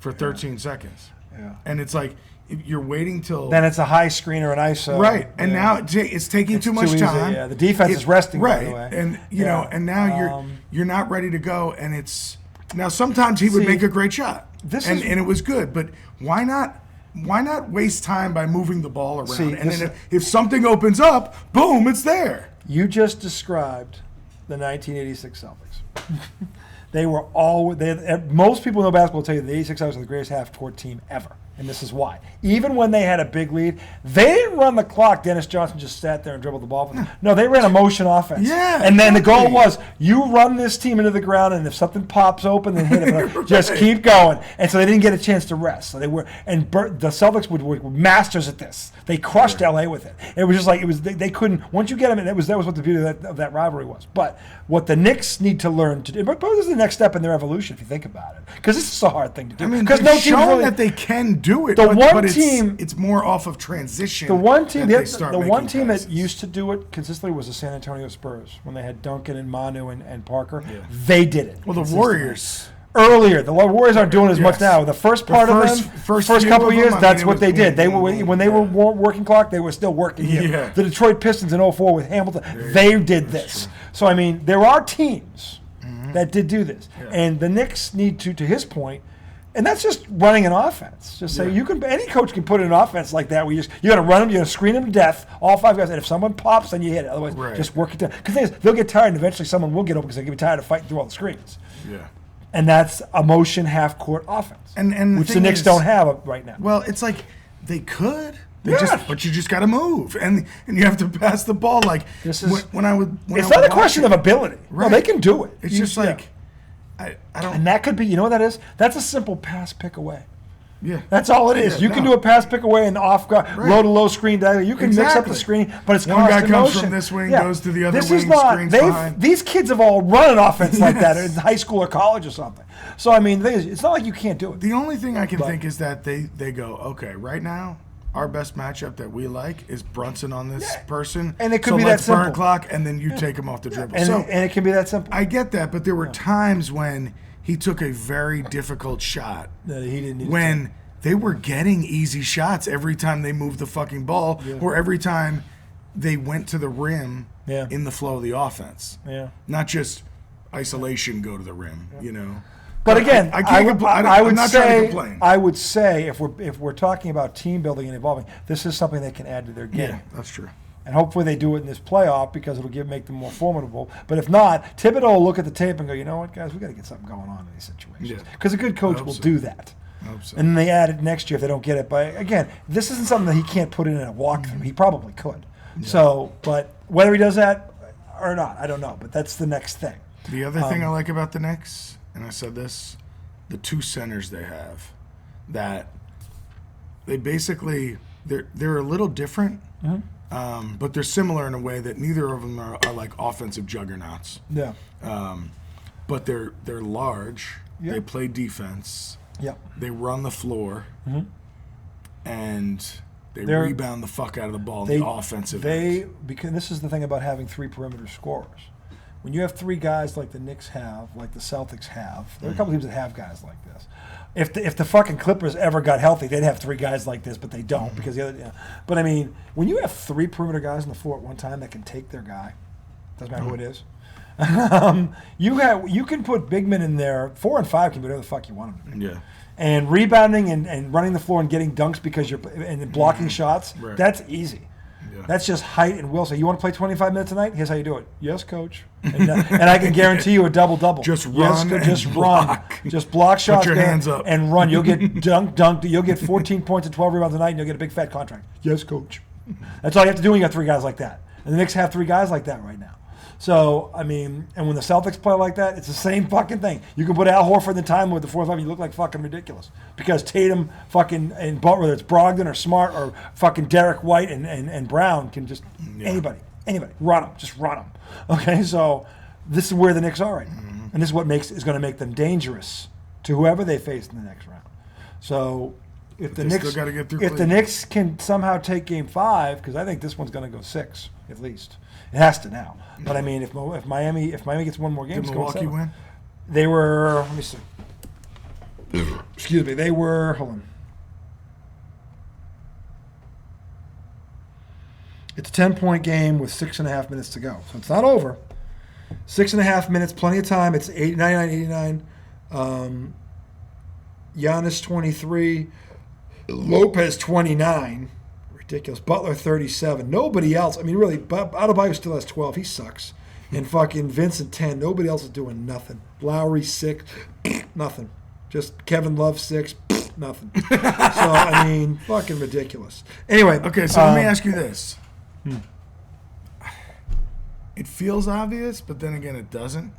for 13 seconds. Yeah. And it's like you're waiting till then it's a high screen or an ISO. Right. And now it's taking too much time. Yeah. The defense is resting, right. by the way. And you know, and now you're not ready to go, and it's now sometimes he would make a great shot. And it was good, but why not waste time by moving the ball around? And then if something opens up, boom, it's there. You just described the 1986 Celtics. They were most people who know basketball will tell you the 86 Celtics are the greatest half-court team ever. And this is why. Even when they had a big lead, they didn't run the clock. Dennis Johnson just sat there and dribbled the ball for them. No, they ran a motion offense. Yeah, and then the goal was, you run this team into the ground, and if something pops open, then hit it. Right. Just keep going. And so they didn't get a chance to rest. So they were, and the Celtics were masters at this. They crushed LA with it. It was just like they couldn't. Once you get them, that was what the beauty of that rivalry was. But what the Knicks need to learn to do, but this is the next step in their evolution, if you think about it, because this is a hard thing to do. I mean, because they've shown that they can do it. But it's more off of transition. The one team, that used to do it consistently was the San Antonio Spurs when they had Duncan and Manu and Parker. Yeah. They did it. Well, the Warriors. Earlier, the Warriors aren't doing it as much now. The first couple of years, that's what they did. They were when they were working clock, they were still working. Yeah. The Detroit Pistons in 04 with Hamilton, they did this. True. So I mean, there are teams that did do this, and the Knicks need to his point. And that's just running an offense. Just say any coach can put in an offense like that where you got to run them, you got to screen them to death, all five guys. And if someone pops, then you hit it. Otherwise, just work it down. Because they'll get tired, and eventually someone will get open because they'll get tired of fighting through all the screens. Yeah. And that's a motion half-court offense, which the Knicks don't have right now. Well, it's like they could. But you just got to move, and you have to pass the ball. Like it's not a question of ability. Right. No, they can do it. It's just like. I don't. And that could be, you know what that is? That's a simple pass pick away. Yeah. That's all it is. You can do a pass pick away and off guard, low to low screen. You can mix up the screen, but it's one guy comes motion. from this wing, goes to the other wing, screens behind. These kids have all run an offense like that in high school or college or something. So, I mean, it's not like you can't do it. The only thing I can think is that they go, okay, right now, our best matchup that we like is Brunson on this person. And it could be that simple. Burn clock, and then you take him off the dribble. And it can be that simple. I get that, but there were times when he took a very difficult shot that he didn't need when they were getting easy shots every time they moved the fucking ball or every time they went to the rim in the flow of the offense. Yeah. Not just isolation, go to the rim, you know. But again, I would say if we're talking about team building and evolving, this is something they can add to their game. Yeah, that's true. And hopefully they do it in this playoff because it'll make them more formidable. But if not, Thibodeau will look at the tape and go, you know what, guys, we got to get something going on in these situations. Because a good coach will do that. I hope so. And then they add it next year if they don't get it. But again, this isn't something that he can't put in a walkthrough. He probably could. Yeah. So, but whether he does that or not, I don't know. But that's the next thing. The other thing I like about the Knicks, and I said this, the two centers they have, that they basically they're a little different, but they're similar in a way that neither of them are like offensive juggernauts. Yeah. But they're large. Yep. They play defense. Yep. They run the floor, and they rebound the fuck out of the ball in the offensive end. Because this is the thing about having three perimeter scorers. When you have three guys like the Knicks have, like the Celtics have, there are a couple teams that have guys like this. If the fucking Clippers ever got healthy, they'd have three guys like this, but they don't because the other. But I mean, when you have three perimeter guys on the floor at one time that can take their guy, doesn't matter who it is. You can put big men in there. 4 and 5 can be whatever the fuck you want them to be. Yeah. And rebounding and running the floor and getting dunks because and blocking shots, that's easy. Yeah. That's just height and will. So you want to play 25 minutes a night? Here's how you do it. Yes, coach. And I can guarantee you a double-double. Just run block. Just block shots. Put your hands up. And run. You'll get dunked. You'll get 14 points and 12 rebounds a night, and you'll get a big fat contract. Yes, coach. That's all you have to do when you got three guys like that. And the Knicks have 3 guys like that right now. So, I mean, and when the Celtics play like that, it's the same fucking thing. You can put Al Horford in the time with the 4-5, you look like fucking ridiculous. Because Tatum fucking, and whether it's Brogdon or Smart or fucking Derek White and Brown can just, anybody, run them, just run them. Okay, so this is where the Knicks are right now. And this is what is going to make them dangerous to whoever they face in the next round. So, if the Knicks can somehow take Game 5, because I think this one's going to go 6 at least. It has to now. But I mean, if Miami gets one more game, did Milwaukee win? They were. Let me see. Excuse me. They were. Hold on. It's a 10-point game with 6.5 minutes to go, so it's not over. 6.5 minutes, plenty of time. It's 99-89. Giannis 23, Lopez 29. Ridiculous. Butler 37. Nobody else. I mean, really, Adebayo still has 12. He sucks. And fucking Vincent 10. Nobody else is doing nothing. Lowry 6. Nothing. Just Kevin Love 6. Nothing. So, I mean, fucking ridiculous. Anyway. Okay, so let me ask you this. It feels obvious, but then again, it doesn't.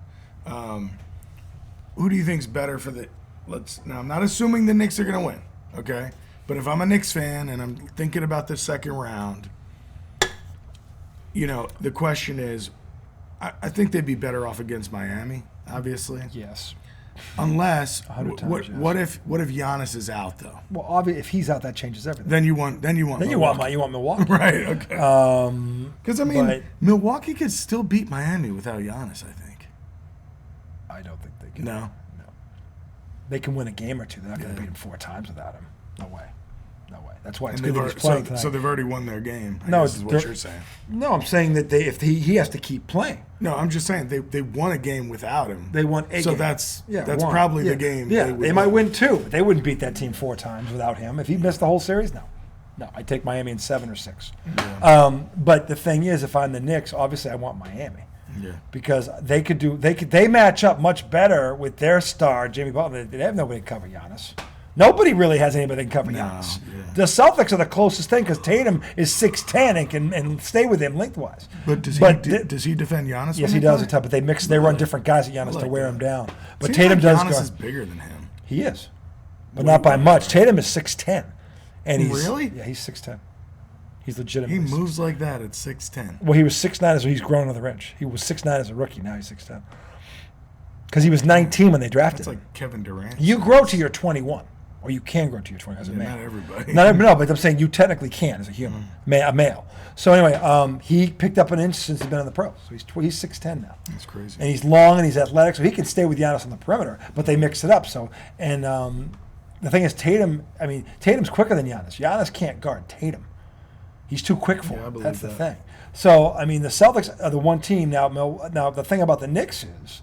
Who do you think's better for the... Now, I'm not assuming the Knicks are going to win, okay? But if I'm a Knicks fan and I'm thinking about the second round, the question is, I think they'd be better off against Miami, obviously. Yes. Unless, what if Giannis is out though? Well, obviously, if he's out, that changes everything. Then you want Milwaukee, right? Okay. Because Milwaukee could still beat Miami without Giannis. I think. I don't think they can. No. They can win a game or two. They're not going to beat him 4 times without him. No way. That's why it's good that he's playing tonight. So they've already won their game. I guess is what you're saying. No, I'm saying that he has to keep playing. No, I'm just saying they won a game without him. They won a game. So that's probably the game. Yeah, they might win 2. But they wouldn't beat that team 4 times without him. If he missed the whole series, no. I'd take Miami in 7 or 6. Yeah. But the thing is, if I'm the Knicks, obviously I want Miami. Yeah. Because they match up much better with their star, Jimmy Butler. They have nobody to cover Giannis. Nobody really has anybody that can cover Giannis. Yeah. The Celtics are the closest thing because Tatum is 6'10" and can stay with him lengthwise. But does he defend Giannis? Yes, he does. But they run different guys at Giannis to wear him down. But Tatum does. Giannis is bigger than him. He is, but not by much. Tatum is 6'10", and he's really he's 6'10". He's legitimate. He moves like that at 6'10". Well, he was 6'9", so he's grown another inch. He was 6'9" as a rookie. Now he's 6'10". Because he was 19 when they drafted him. That's like Kevin Durant. You grow to your 21. Or you can grow to your 20 as a man. Not everybody. No, but I'm saying you technically can as a human, a male. So anyway, he picked up an inch since he's been in the pros. So he's 6'10" now. That's crazy. And he's long and he's athletic, so he can stay with Giannis on the perimeter. But they mix it up. So the thing is, Tatum's quicker than Giannis. Giannis can't guard Tatum. He's too quick for him. That's the thing. So the Celtics are the one team now. Now the thing about the Knicks is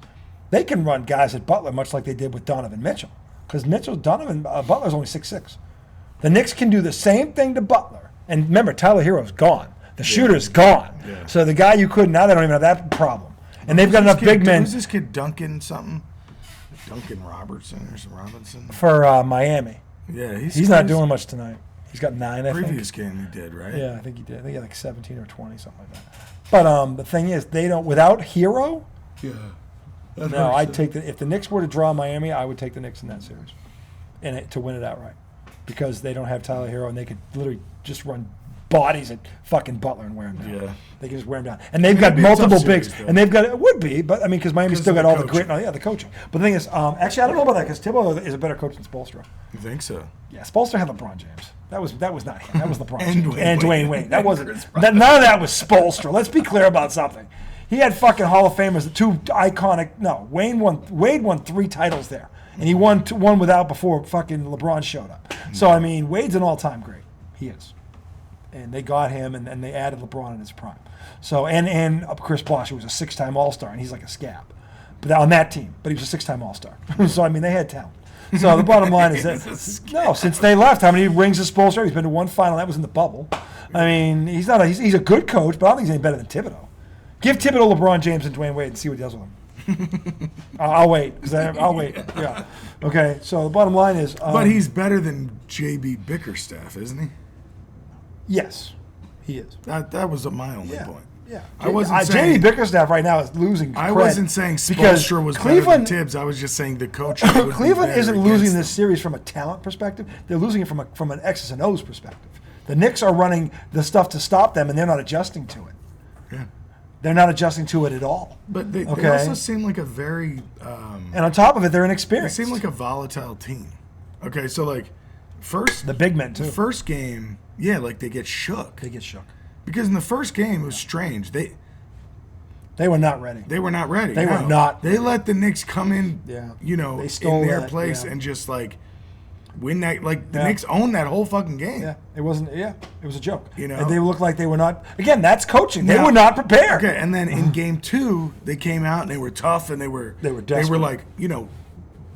they can run guys at Butler much like they did with Donovan Mitchell. Because Butler's only 6'6". The Knicks can do the same thing to Butler. And remember, Tyler Hero's gone. The shooter's gone. Yeah. So the guy you couldn't, now they don't even have that problem. And they've got enough big men. Who's this kid, Duncan something? Duncan Robertson or some Robinson? For Miami. Yeah, he's not doing much tonight. He's got 9, I think. Previous game he did, right? Yeah, I think he did. I think he had like 17 or 20, something like that. But the thing is, they don't, without Hero... Yeah. No, I'd take if the Knicks were to draw Miami, I would take the Knicks in that series, to win it outright, because they don't have Tyler Hero and they could literally just run bodies at fucking Butler and wear him down. Yeah, they can just wear him down, and they've got multiple bigs, and they've got it would be, but because Miami's still got all the grit, the coaching. But the thing is, actually, I don't know about that because Thibodeau is a better coach than Spoelstra. You think so? Yeah, Spoelstra had LeBron James. That was not him. That was LeBron and James and Dwayne Wade. That wasn't. None of that was Spoelstra. Let's be clear about something. He had fucking Hall of Famers, the 2 iconic. No, Wade won 3 titles there, and he won one without before fucking LeBron showed up. So Wade's an all-time great. He is, and they got him, and they added LeBron in his prime. So and Chris Bosh, who was a 6-time All-Star, and he's like a scab, but on that team. But he was a 6-time All-Star. So they had talent. So the bottom line is that since they left, how many rings has Spoelstra? He's been to 1 final. That was in the bubble. He's not. He's a good coach, but I don't think he's any better than Thibodeau. Give Thibodeau LeBron James and Dwayne Wade and see what he does with them. I'll wait. I'll wait. Yeah. Okay, so the bottom line is... but he's better than J.B. Bickerstaff, isn't he? Yes, he is. That was my only point. Yeah, I wasn't saying Jamie Bickerstaff right now is losing. I wasn't saying because Spoelstra was Cleveland, better than Tibbs. I was just saying the coach. Cleveland isn't losing this series from a talent perspective. They're losing it from an X's and O's perspective. The Knicks are running the stuff to stop them, and they're not adjusting to it. Yeah. They're not adjusting to it at all. But they also seem like a very... and on top of it, they're inexperienced. They seem like a volatile team. Okay, so like, first... The big men, too. The first game, yeah, like they get shook. They get shook. Because in the first game, it was strange. They were not ready. They were not ready. They were not. They let the Knicks come in, they in their place and just like win that. Like the Knicks owned that whole fucking game. Yeah, it wasn't. Yeah, it was a joke. And they looked like they were not. Again, that's coaching. They were not prepared. Okay, and then in game 2, they came out and they were tough and they were desperate. They were like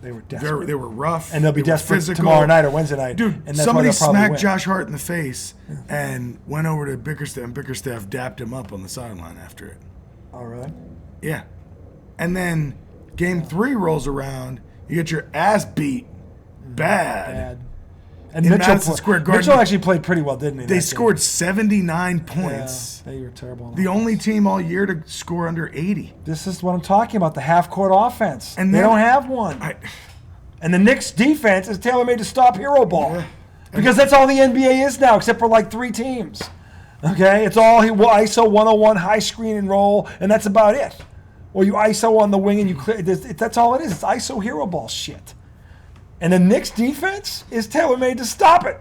they were desperate. They were rough. And they'll be desperate tomorrow night or Wednesday night. Dude, and that's somebody why they'll smacked win. Josh Hart in the face and went over to Bickerstaff, and Bickerstaff dapped him up on the sideline after it. All right. Yeah. And then game 3 rolls around, you get your ass beat bad. And Mitchell actually played pretty well, didn't he? They scored 79 points. Yeah, they were terrible. The only team all year to score under 80. This is what I'm talking about, the half-court offense. And they don't have one. And the Knicks' defense is tailor-made to stop hero ball. Yeah. Because that's all the NBA is now, except for like 3 teams. Okay? It's all ISO 101, high screen and roll, and that's about it. Or you ISO on the wing and you clear. That's all it is. It's ISO hero ball shit. And the Knicks defense is tailor-made to stop it.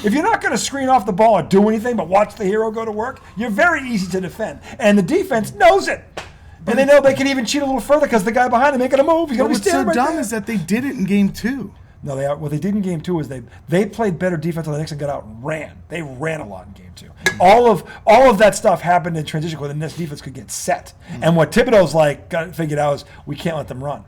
If you're not going to screen off the ball or do anything but watch the hero go to work, you're very easy to defend. And the defense knows it. And they know they can even cheat a little further because the guy behind him making a move. He's going to be standing right there. What's so dumb is that they did it in game 2. No, what they did in game 2 is they played better defense on the Knicks and got out and ran. They ran a lot in game 2. All of that stuff happened in transition where the Knicks defense could get set. And what Thibodeau's got figured out is we can't let them run.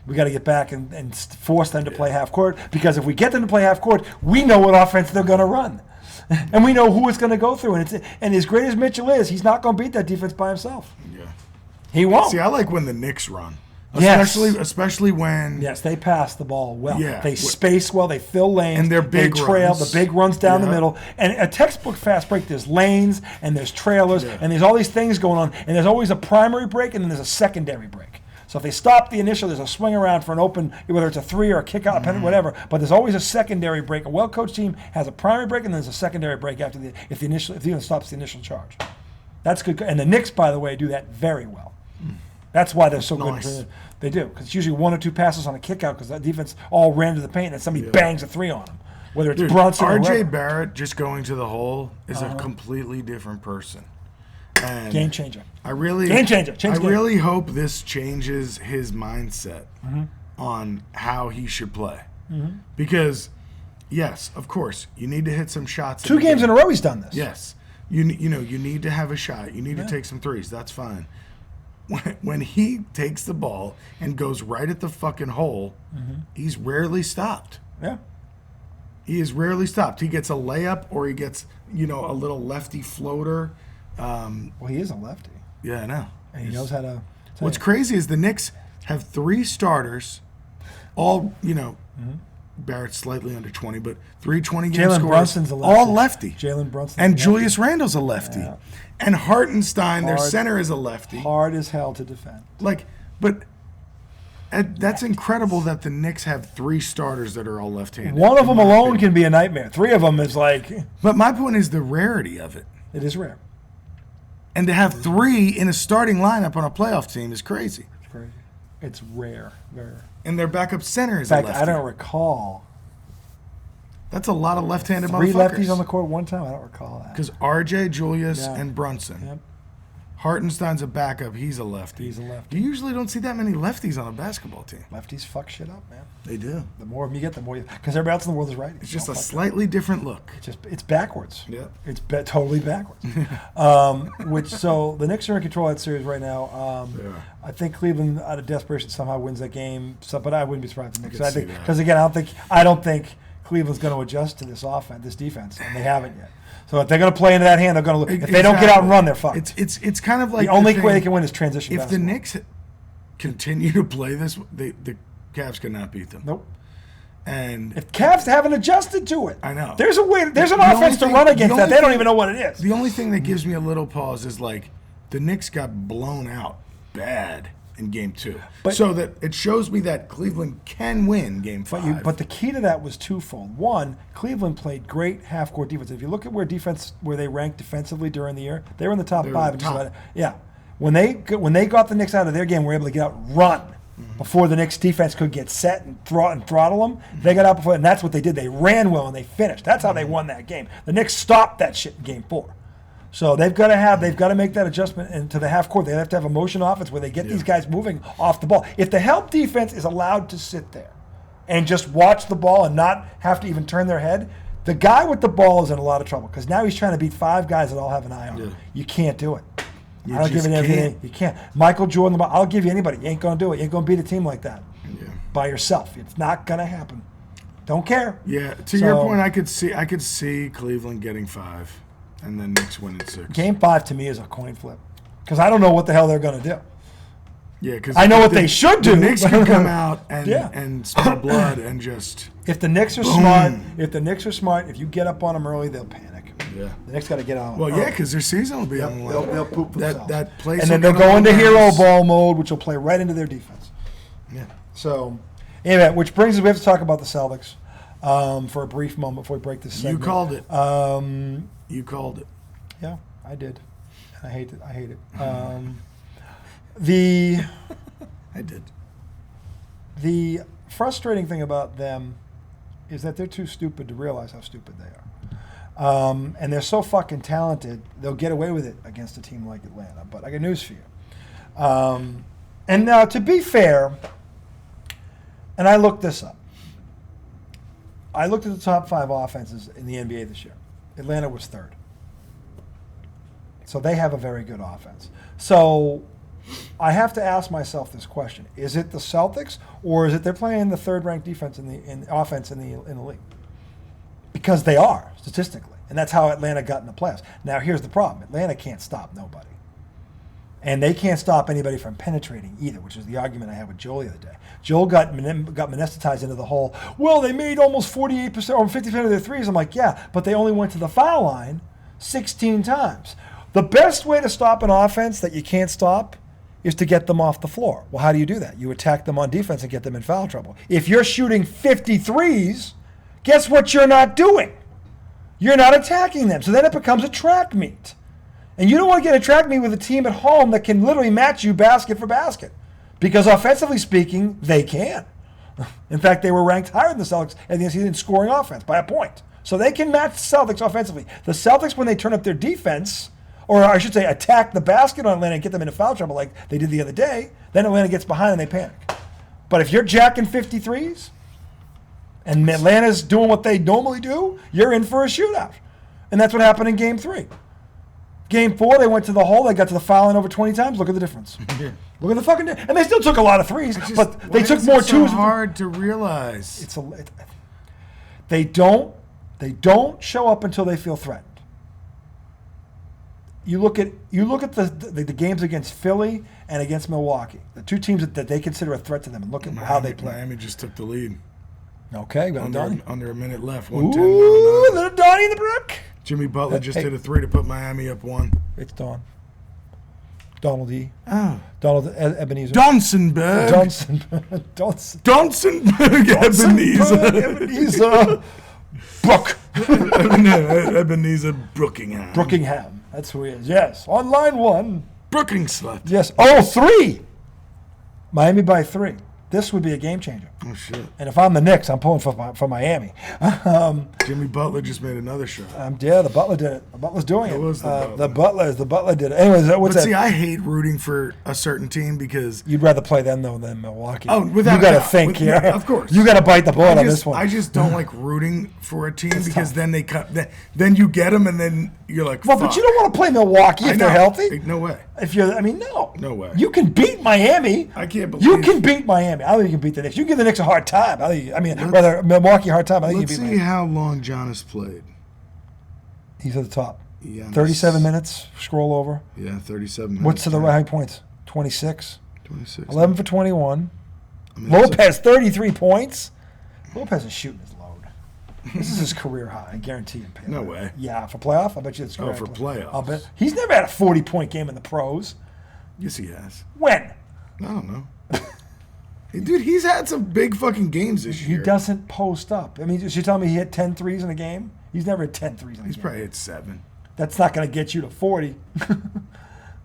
We got to get back and force them to play half court, because if we get them to play half court, we know what offense they're going to run, and we know who it's going to go through. And as great as Mitchell is, he's not going to beat that defense by himself. Yeah, he won't. See, I like when the Knicks run, especially when they pass the ball well. Yeah, they space well. They fill lanes. And they're big. They trail runs. the big runs down the middle. And a textbook fast break. There's lanes and there's trailers and there's all these things going on. And there's always a primary break and then there's a secondary break. So if they stop the initial, there's a swing around for an open, whether it's a 3 or a kick out, whatever. But there's always a secondary break. A well-coached team has a primary break, and then there's a secondary break after if the unit stops the initial charge. That's good. And the Knicks, by the way, do that very well. That's why they're so good. They do, because it's usually 1 or 2 passes on a kick out, because that defense all ran to the paint and somebody bangs a 3 on them. Whether it's Brunson or R.J. Barrett just going to the hole is a completely different person. And game changer. Game changer. I really hope this changes his mindset on how he should play. Because, yes, of course, you need to hit some shots. 2 games in a row he's done this. Yes. You need to have a shot. You need to take some threes. That's fine. When he takes the ball and goes right at the fucking hole, he's rarely stopped. Yeah. He is rarely stopped. He gets a layup or he gets, a little lefty floater. Well, he is a lefty. Yeah, I know. And he knows how to. What's crazy is the Knicks have 3 starters, all, Barrett's slightly under 20, but 3 20-game scorers. Jalen Brunson's a lefty. All lefty. Jalen Brunson. And Julius Randle's a lefty. Yeah. And Hartenstein, their center, is a lefty. Hard as hell to defend. That's incredible that the Knicks have 3 starters that are all left-handed. One of them alone can be a nightmare. 3 of them is like. But my point is the rarity of it. It is rare. And to have 3 in a starting lineup on a playoff team is crazy. It's crazy. It's rare. Very rare. And their backup center is a lefty. In fact, I don't recall. That's a lot of left-handed 3 motherfuckers. 3 lefties on the court one time? I don't recall that. Because R.J., Julius, and Brunson. Yep. Hartenstein's a backup. He's a lefty. He's a lefty. You usually don't see that many lefties on a basketball team. Lefties fuck shit up, man. They do. The more of them you get, the more you... Because everybody else in the world is right. It's just a slightly different look. It's backwards. Yep. It's totally backwards. So the Knicks are in control of that series right now. I think Cleveland, out of desperation, somehow wins that game. But I wouldn't be surprised if the Knicks. Because again, I don't think Cleveland's going to adjust to this defense, and they haven't yet. So if they're going to play into that hand, they're going to. If they don't get out and run, they're fucked. It's kind of like the only way they can win is transition. If the Knicks continue to play this, the Cavs cannot beat them. Nope. And if Cavs haven't adjusted to it, I know there's a way. There's an offense to run against that. They don't even know what it is. The only thing that gives me a little pause is like The Knicks got blown out bad in Game 2. But- so that it shows me that Cleveland can win Game 5. But the key to that was twofold. One, Cleveland played great half-court defense. If you look at where they ranked defensively during the year, they were in the top 5. And just top. about, yeah. When they got the Knicks out of their game, we were able to get out and run before the Knicks defense could get set and throttle them. They got out before, and that's what they did. They ran well and they finished. That's how they won that game. The Knicks stopped that shit in Game 4. So they've got to make that adjustment into the half court. They have to have a motion offense where they get these guys moving off the ball. If the help defense is allowed to sit there and just watch the ball and not have to even turn their head, the guy with the ball is in a lot of trouble because now he's trying to beat 5 guys that all have an eye on him. You can't do it. I don't give it anything. You can't. Michael Jordan, I'll give you anybody. You ain't going to do it. You ain't going to beat a team like that by yourself. It's not going to happen. Don't care. Yeah, to your point, I could see Cleveland getting 5 and then Knicks winning 6. Game 5 to me is a coin flip because I don't know what the hell they're going to do. Yeah, because I know what they should do. The Knicks can come out and smell blood and just. If the Knicks are smart, if you get up on them early, they'll panic. Yeah, the Knicks got to get on. Well, yeah, because their season will be on the line. They'll poop themselves. That place, and then they'll go into hero ball mode, which will play right into their defense. Yeah. So, anyway, which brings us, we have to talk about the Celtics for a brief moment before we break this segment. You called it. You called it. Yeah, I did. I hate it. I hate it. I did. The frustrating thing about them is that they're too stupid to realize how stupid they are. And they're so fucking talented, they'll get away with it against a team like Atlanta. But I got news for you. And now, to be fair, and I looked this up. I looked at the top 5 offenses in the NBA this year. Atlanta was 3rd. So they have a very good offense. So I have to ask myself this question: is it the Celtics, or is it they're playing the 3rd-ranked defense in offense in the league? Because they are statistically, and that's how Atlanta got in the playoffs. Now here's the problem: Atlanta can't stop nobody, and they can't stop anybody from penetrating either, which is the argument I had with Joel the other day. Joel got monetized into the whole, well, they made almost 48% or 50% of their threes. I'm like, yeah, but they only went to the foul line 16 times. The best way to stop an offense that you can't stop is to get them off the floor. Well, how do you do that? You attack them on defense and get them in foul trouble. If you're shooting 53s, guess what you're not doing? You're not attacking them. So then it becomes a track meet. And you don't want to get a track meet with a team at home that can literally match you basket for basket. Because offensively speaking, they can. In fact, they were ranked higher than the Celtics at the season in scoring offense by a point. So they can match the Celtics offensively. The Celtics, when they turn up their defense, or I should say attack the basket on Atlanta and get them into foul trouble like they did the other day, then Atlanta gets behind and they panic. But if you're jacking 53s and Atlanta's doing what they normally do, you're in for a shootout. And that's what happened in Game 3. Game 4, they went to the hole. They got to the foul line over 20 times. Look at the difference. Look at the fucking difference. And they still took a lot of threes, but they took more twos. It's so hard to realize. They don't show up until they feel threatened. You look at the games against Philly and against Milwaukee, the 2 teams that they consider a threat to them, and look at how they play. Miami just took the lead. Okay, got Donnie. Under a minute left. 110. Ooh, little Donnie in the brook. Jimmy Butler just hit a 3 to put Miami up 1. It's Don. Donald E. Oh. Donald Ebenezer. Donsonberg. Donsonberg. Ebenezer. Brook. Ebenezer Brookingham. Brookingham. That's who he is. Yes. On line 1. Brooking slut. Yes. Oh, 3. Miami by 3. This would be a game changer. Oh, shit. And if I'm the Knicks, I'm pulling for Miami. Jimmy Butler just made another shot. Yeah, the Butler did it. The Butler's doing it. It was the Butler did it. Anyways, what's that? See, I hate rooting for a certain team because... You'd rather play them, though, than Milwaukee. Oh, without You got to think here. Of course. You got to bite the bullet on this one. I just don't like rooting for a team because then they cut... Then you get them and then you're like, well, but you don't want to play Milwaukee if they're healthy. No way. No. No way. You can beat Miami. I can't believe you can beat Miami. I don't think you can beat the Knicks. You can give the Knicks a hard time. Rather Milwaukee a hard time. I think you can beat Let's see how long Giannis played. He's at the top. Giannis. 37 minutes. Scroll over. Yeah, 37 minutes. What's to the right points? 26. 26. 11 for 21. Lopez, 33 points. Lopez is shooting his load. This is his career high. I guarantee you. No way. Yeah, for playoff, I bet you it's career. for playoffs. I'll bet he's never had a 40-point game in the pros. Yes, he has. When? I don't know. Dude, he's had some big fucking games this year. He doesn't post up. I mean, you're telling me he hit 10 threes in a game? He's never hit 10 threes in a game. He's probably hit 7. That's not going to get you to 40.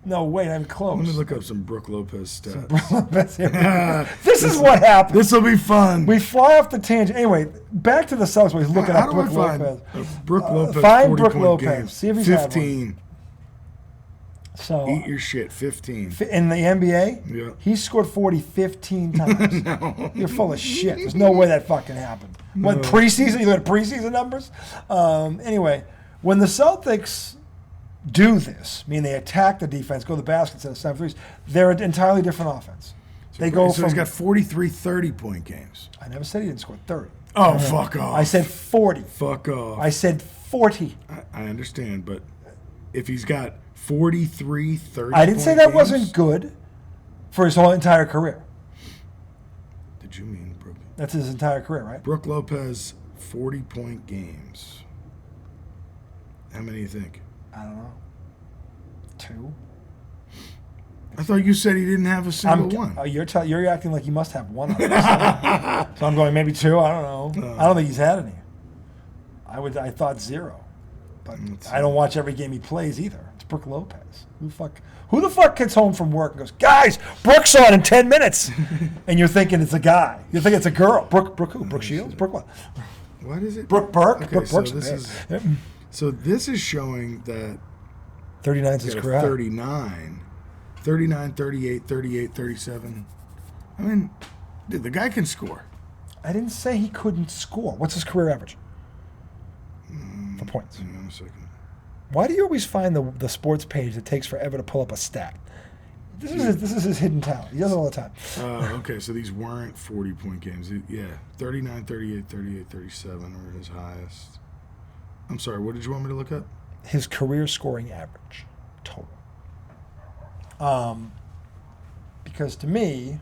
No way, I'm close. Let me look up some Brook Lopez stats. This is what happens. This will be fun. We fly off the tangent. Anyway, back to the Celtics where he's looking at Brook Lopez. Brook Lopez. Find Brook 40-point Lopez. games. See if he's 15. So Eat your shit. 15. In the NBA, Yeah. he scored 40 15 times. No. You're full of shit. There's no way that fucking happened. What, preseason? You got preseason numbers? Anyway, when the Celtics do this, meaning they attack the defense, go to the basket instead of 7 threes, they're an entirely different offense. They go So from. he's got 43 30-point games. I never said he didn't score 30. Oh, fuck off. I said 40. Fuck off. I said 40. I understand, but if he's got 43 30 I didn't say that wasn't good for his whole entire career. Did you mean Brook? That's his entire career, right? Brook Lopez, 40-point games. How many do you think? I don't know. 2. I thought you said he didn't have a single one. You're acting like he must have one. So I'm going maybe 2. I don't know. I don't think he's had any. I thought 0, but I don't watch every game he plays either. It's Brook Lopez. Who the fuck gets home from work and goes, guys, Brook's on in 10 minutes, and you're thinking it's a guy. You think it's a girl. Brooke who? Brooke Shields. Brooke what? What is it? Brooke Burke. Okay, Brooke so Burke's this is showing that 39 is his career. 39, 38, 38, 37. I mean, dude, the guy can score. I didn't say he couldn't score. What's his career average for points? Hang on a second. Why do you always find the sports page that takes forever to pull up a stat? This is his hidden talent. He does it all the time. Okay, so these weren't 40-point games. Yeah, 39, 38, 38, 37 are his highest. I'm sorry, what did you want me to look up? His career scoring average total. Because to me,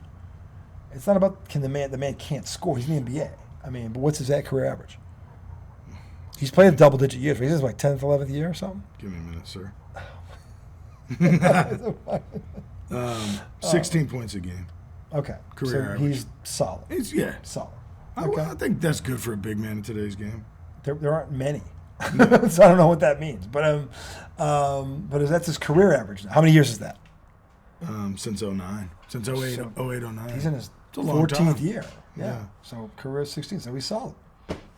it's not about the man can't score. He's in the NBA. I mean, but what's his career average? He's played double-digit years. He's like 10th, 11th year or something. Give me a minute, sir. 16 points a game. Okay. Career so average. He's solid. Solid. Okay. I think that's good for a big man in today's game. There aren't many. So I don't know what that means. But that's his career average now. How many years is that? Since 09. Since 08, 09. He's in his It's a long 14th time. year. Yeah. So career 16. So he's solid.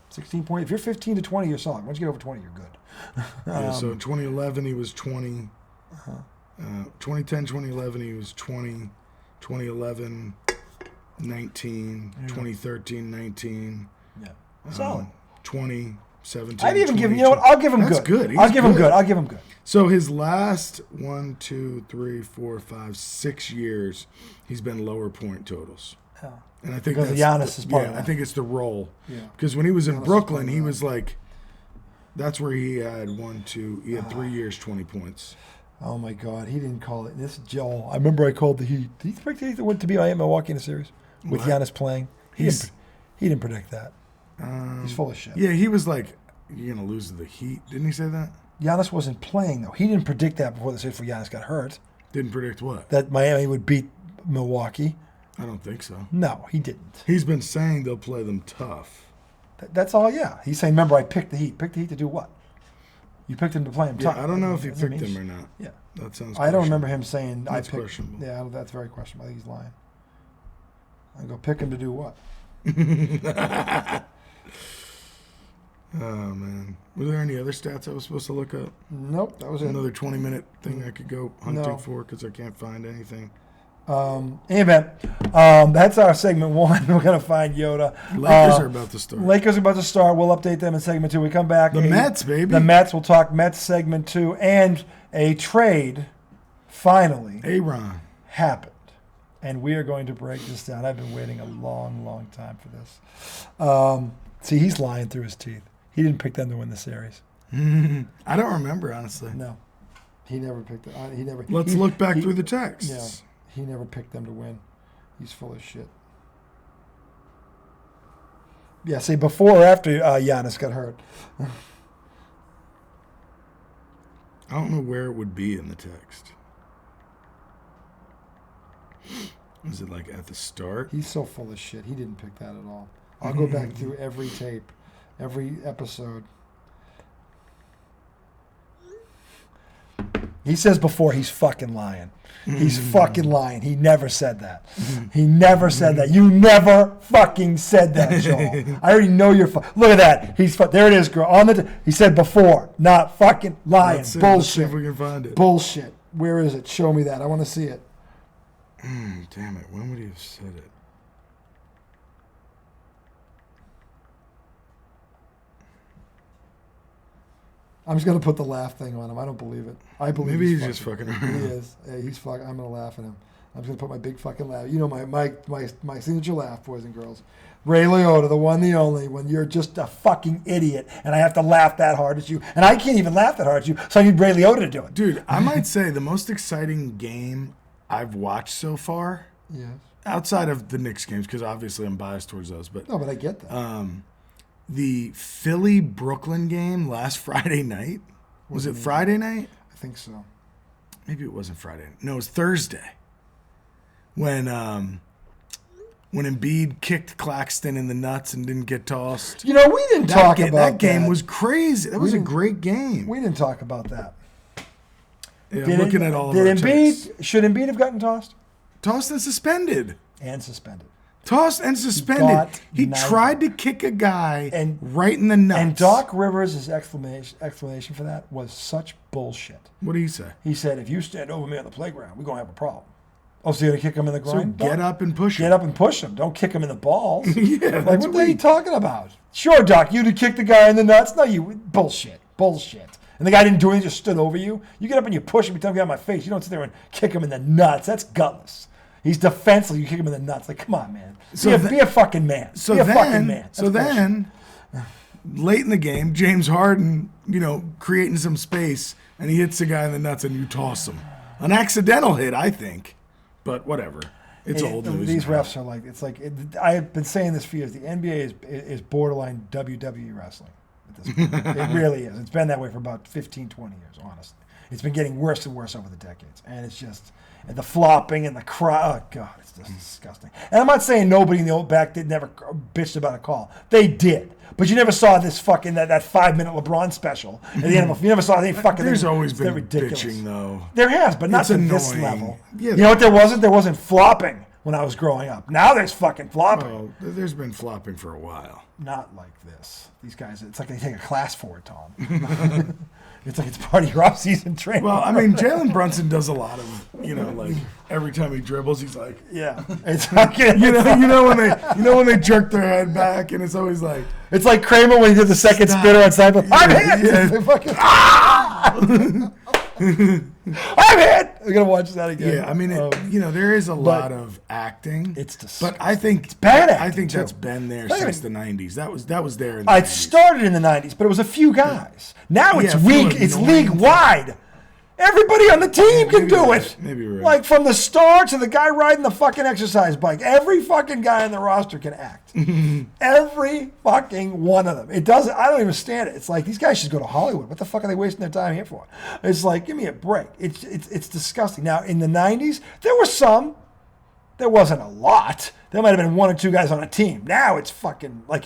16 points. If you're 15 to 20, you're solid. Once you get over 20, you're good. Yeah, so in 2011, he was 20. 2010, 2011, he was 20. 2011, 19. 2013, 19. Yeah. Solid. 20, 17. I'd even 20, give him, you know what? I'll give him That's good. good. I'll give him good. I'll give him good. So his last 1, 2, 3, 4, 5, 6 years, he's been lower point totals. Yeah. And I think Because that's Giannis is part of I that. think it's the role. Yeah. Because when he was in Giannis is Brooklyn, part of he that. was like, that's where he had 3 years, 20 points. Oh, my God. He didn't call it. This is Joel. I remember I called the Heat. Did he predict the Heat went to be Milwaukee in the series? With What? Giannis playing? He didn't predict that. He's full of shit. Yeah, he was like, you're going to lose to the Heat. Didn't he say that? Giannis wasn't playing, though. He didn't predict that before the series before Giannis got hurt. Didn't predict what? That Miami would beat Milwaukee. I don't think so. No, he didn't. He's been saying they'll play them tough. That's all, yeah. He's saying, remember, I picked the Heat. Picked the Heat to do what? You picked him to play him tough. Yeah, I don't know if he Doesn't picked mean him or not. Yeah. That sounds I don't remember questionable. him saying That's I picked. questionable. Yeah, that's very questionable. I think he's lying. I go pick him to do what? Oh, man. Were there any other stats I was supposed to look up? Nope, that was it. Another 20-minute thing I could go hunting No. for because I can't find anything. Anyway, that's our segment 1. We're going to find Yoda. Lakers are about to start. Lakers are about to start. We'll update them in segment 2. We come back. The Mets, baby. The Mets. We'll talk Mets segment 2. And a trade finally Aaron. happened. And we are going to break this down. I've been waiting a long, long time for this. See, he's lying through his teeth. He didn't pick them to win the series. I don't remember, honestly. No. He never picked it. He never. Let's look back through the texts. Yeah. He never picked them to win. He's full of shit. Yeah, say before or after Giannis got hurt. I don't know where it would be in the text. Is it like at the start? He's so full of shit. He didn't pick that at all. I'll go back through every tape, every episode. He says before he's fucking lying. He's fucking lying. He never said that. He never said that. You never fucking said that, Joel. I already know you're look at that. There it is, girl. He said before, not fucking lying. Bullshit. Let's see if we can find it. Bullshit. Where is it? Show me that. I want to see it. Damn it. When would he have said it? I'm just gonna put the laugh thing on him. I don't believe it. I believe maybe he's just fucking around. He is. Yeah, he's fucking. I'm gonna laugh at him. I'm just gonna put my big fucking laugh. You know my signature laugh, boys and girls. Ray Liotta, the one, the only. When you're just a fucking idiot, and I have to laugh that hard at you, and I can't even laugh that hard at you, so I need Ray Liotta to do it. Dude, I might say the most exciting game I've watched so far. Yes. Outside of the Knicks games, because obviously I'm biased towards those, but no, but I get that. The Philly-Brooklyn game last Friday night. Was it Friday night? I think so. Maybe it wasn't Friday. No, it was Thursday. When Embiid kicked Claxton in the nuts and didn't get tossed. You know, we didn't talk about that. That game was crazy. That was a great game. We didn't talk about that. Yeah, looking at all of our Should Embiid have gotten tossed? Tossed and suspended. And suspended. Tossed and suspended. He tried to kick a guy right in the nuts. And Doc Rivers' explanation for that was such bullshit. What did he say? He said, if you stand over me on the playground, we're going to have a problem. Oh, so you're going to kick him in the groin? So get up and push him. Get up and push him. Don't kick him in the balls. Yeah, like, what are you talking about? Sure, Doc, you'd have kicked the guy in the nuts. No, you... Bullshit. And the guy didn't do anything, just stood over you. You get up and you push him, you tell him to get out of my face. You don't sit there and kick him in the nuts. That's gutless. He's defenseless. You kick him in the nuts. Like, come on, man. Be a fucking man. Be a fucking man. Then, late in the game, James Harden, creating some space, and he hits the guy in the nuts, and you toss him. An accidental hit, I think, but whatever. It's old news. These refs are like, I've been saying this for years. The NBA is borderline WWE wrestling at this point. It really is. It's been that way for about 15, 20 years, honestly. It's been getting worse and worse over the decades, and it's just... And the flopping and the cry. Oh, God, it's just disgusting. And I'm not saying nobody in the old back did never bitched about a call. They did. But you never saw this fucking, that 5-minute LeBron special. At the end of you never saw any fucking There's always been bitching, though. There has, but not to this level. Yeah, you know what there wasn't? There wasn't flopping when I was growing up. Now there's fucking flopping. Oh, there's been flopping for a while. Not like this. These guys, it's like they take a class for it, Tom. It's like it's part of your off-season training. Well, I mean, Jalen Brunson does a lot of, like every time he dribbles, he's like, yeah. It's like, you know when they jerk their head back, and it's always like, it's like Kramer when he did the second spinner on Seinfeld. I'm hit. Yeah. Fucking, I'm hit. We're gonna watch that again. Yeah, I mean, there is a lot of acting. It's disgusting. But I think it's bad acting. I think that's been there since the '90s. That was there in the 90s. It started in the '90s, but it was a few guys. Now it's league wide. Everybody on the team can do it. Maybe right. Like from the star to the guy riding the fucking exercise bike. Every fucking guy on the roster can act. Every fucking one of them. It doesn't. I don't even stand it. It's like these guys should go to Hollywood. What the fuck are they wasting their time here for? It's like, give me a break. It's disgusting. Now in the '90s, there were some. There wasn't a lot. There might have been one or two guys on a team. Now it's fucking like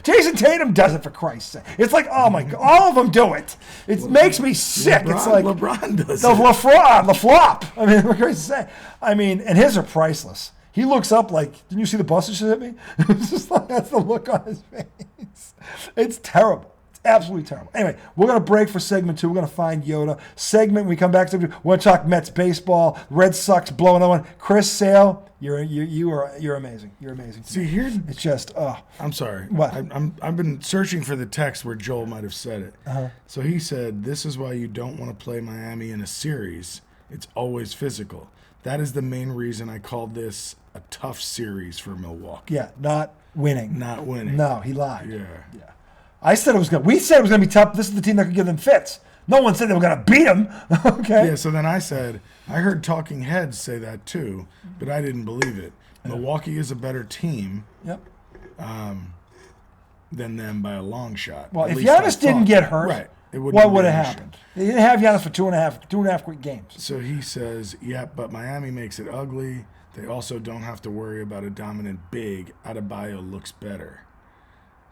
Jason Tatum does it, for Christ's sake. It's like, oh my God, all of them do it. It makes me sick. It's like LeBron does the LaFlop. I mean, what can I say? I mean, and his are priceless. He looks up like, didn't you see the bus that just hit me? It's just like, that's the look on his face. It's terrible. Absolutely terrible. Anyway, we're going to break for segment 2. We're going to find Yoda. Segment, we come back to, we're going to talk Mets baseball. Red Sox blow another one. Chris Sale, you're amazing. You're amazing. See, here it's just, I'm sorry. What? I've been searching for the text where Joel might have said it. Uh-huh. So he said, this is why you don't want to play Miami in a series. It's always physical. That is the main reason I called this a tough series for Milwaukee. Yeah, not winning. No, he lied. Yeah. We said it was going to be tough. This is the team that could give them fits. No one said they were going to beat them. Okay. Yeah, so then I said, I heard talking heads say that too, but I didn't believe it. Milwaukee is a better team. Yep. than them by a long shot. Well, At if least I Giannis didn't thought get that. hurt, right, it wouldn't what be would an have issue. happened? They didn't have Giannis for two and a half quick games. So he says, yeah, but Miami makes it ugly. They also don't have to worry about a dominant big. Adebayo looks better.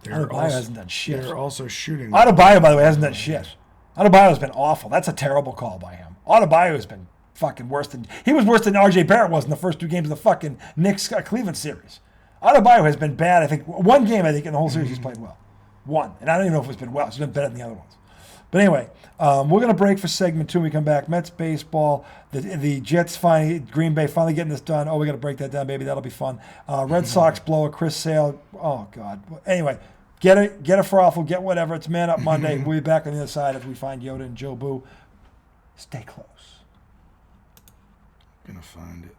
Adebayo hasn't done shit. They're also shooting. Adebayo, by the way, hasn't done shit. Adebayo's been awful. That's a terrible call by him. Adebayo has been fucking worse than RJ Barrett was in the first two games of the fucking Knicks-Cleveland series. Adebayo has been bad. I think one game, in the whole series he's played well. One. And I don't even know if it's been well. It's been better than the other ones. But anyway, we're going to break for segment 2 when we come back. Mets baseball, the Jets Green Bay finally getting this done. Oh, we got to break that down, baby. That'll be fun. Red Sox blow a Chris Sale. Oh, God. Anyway, get a frothel, get whatever. It's Man Up Monday. We'll be back on the other side as we find Yoda and Joe Boo. Stay close. Gonna find it.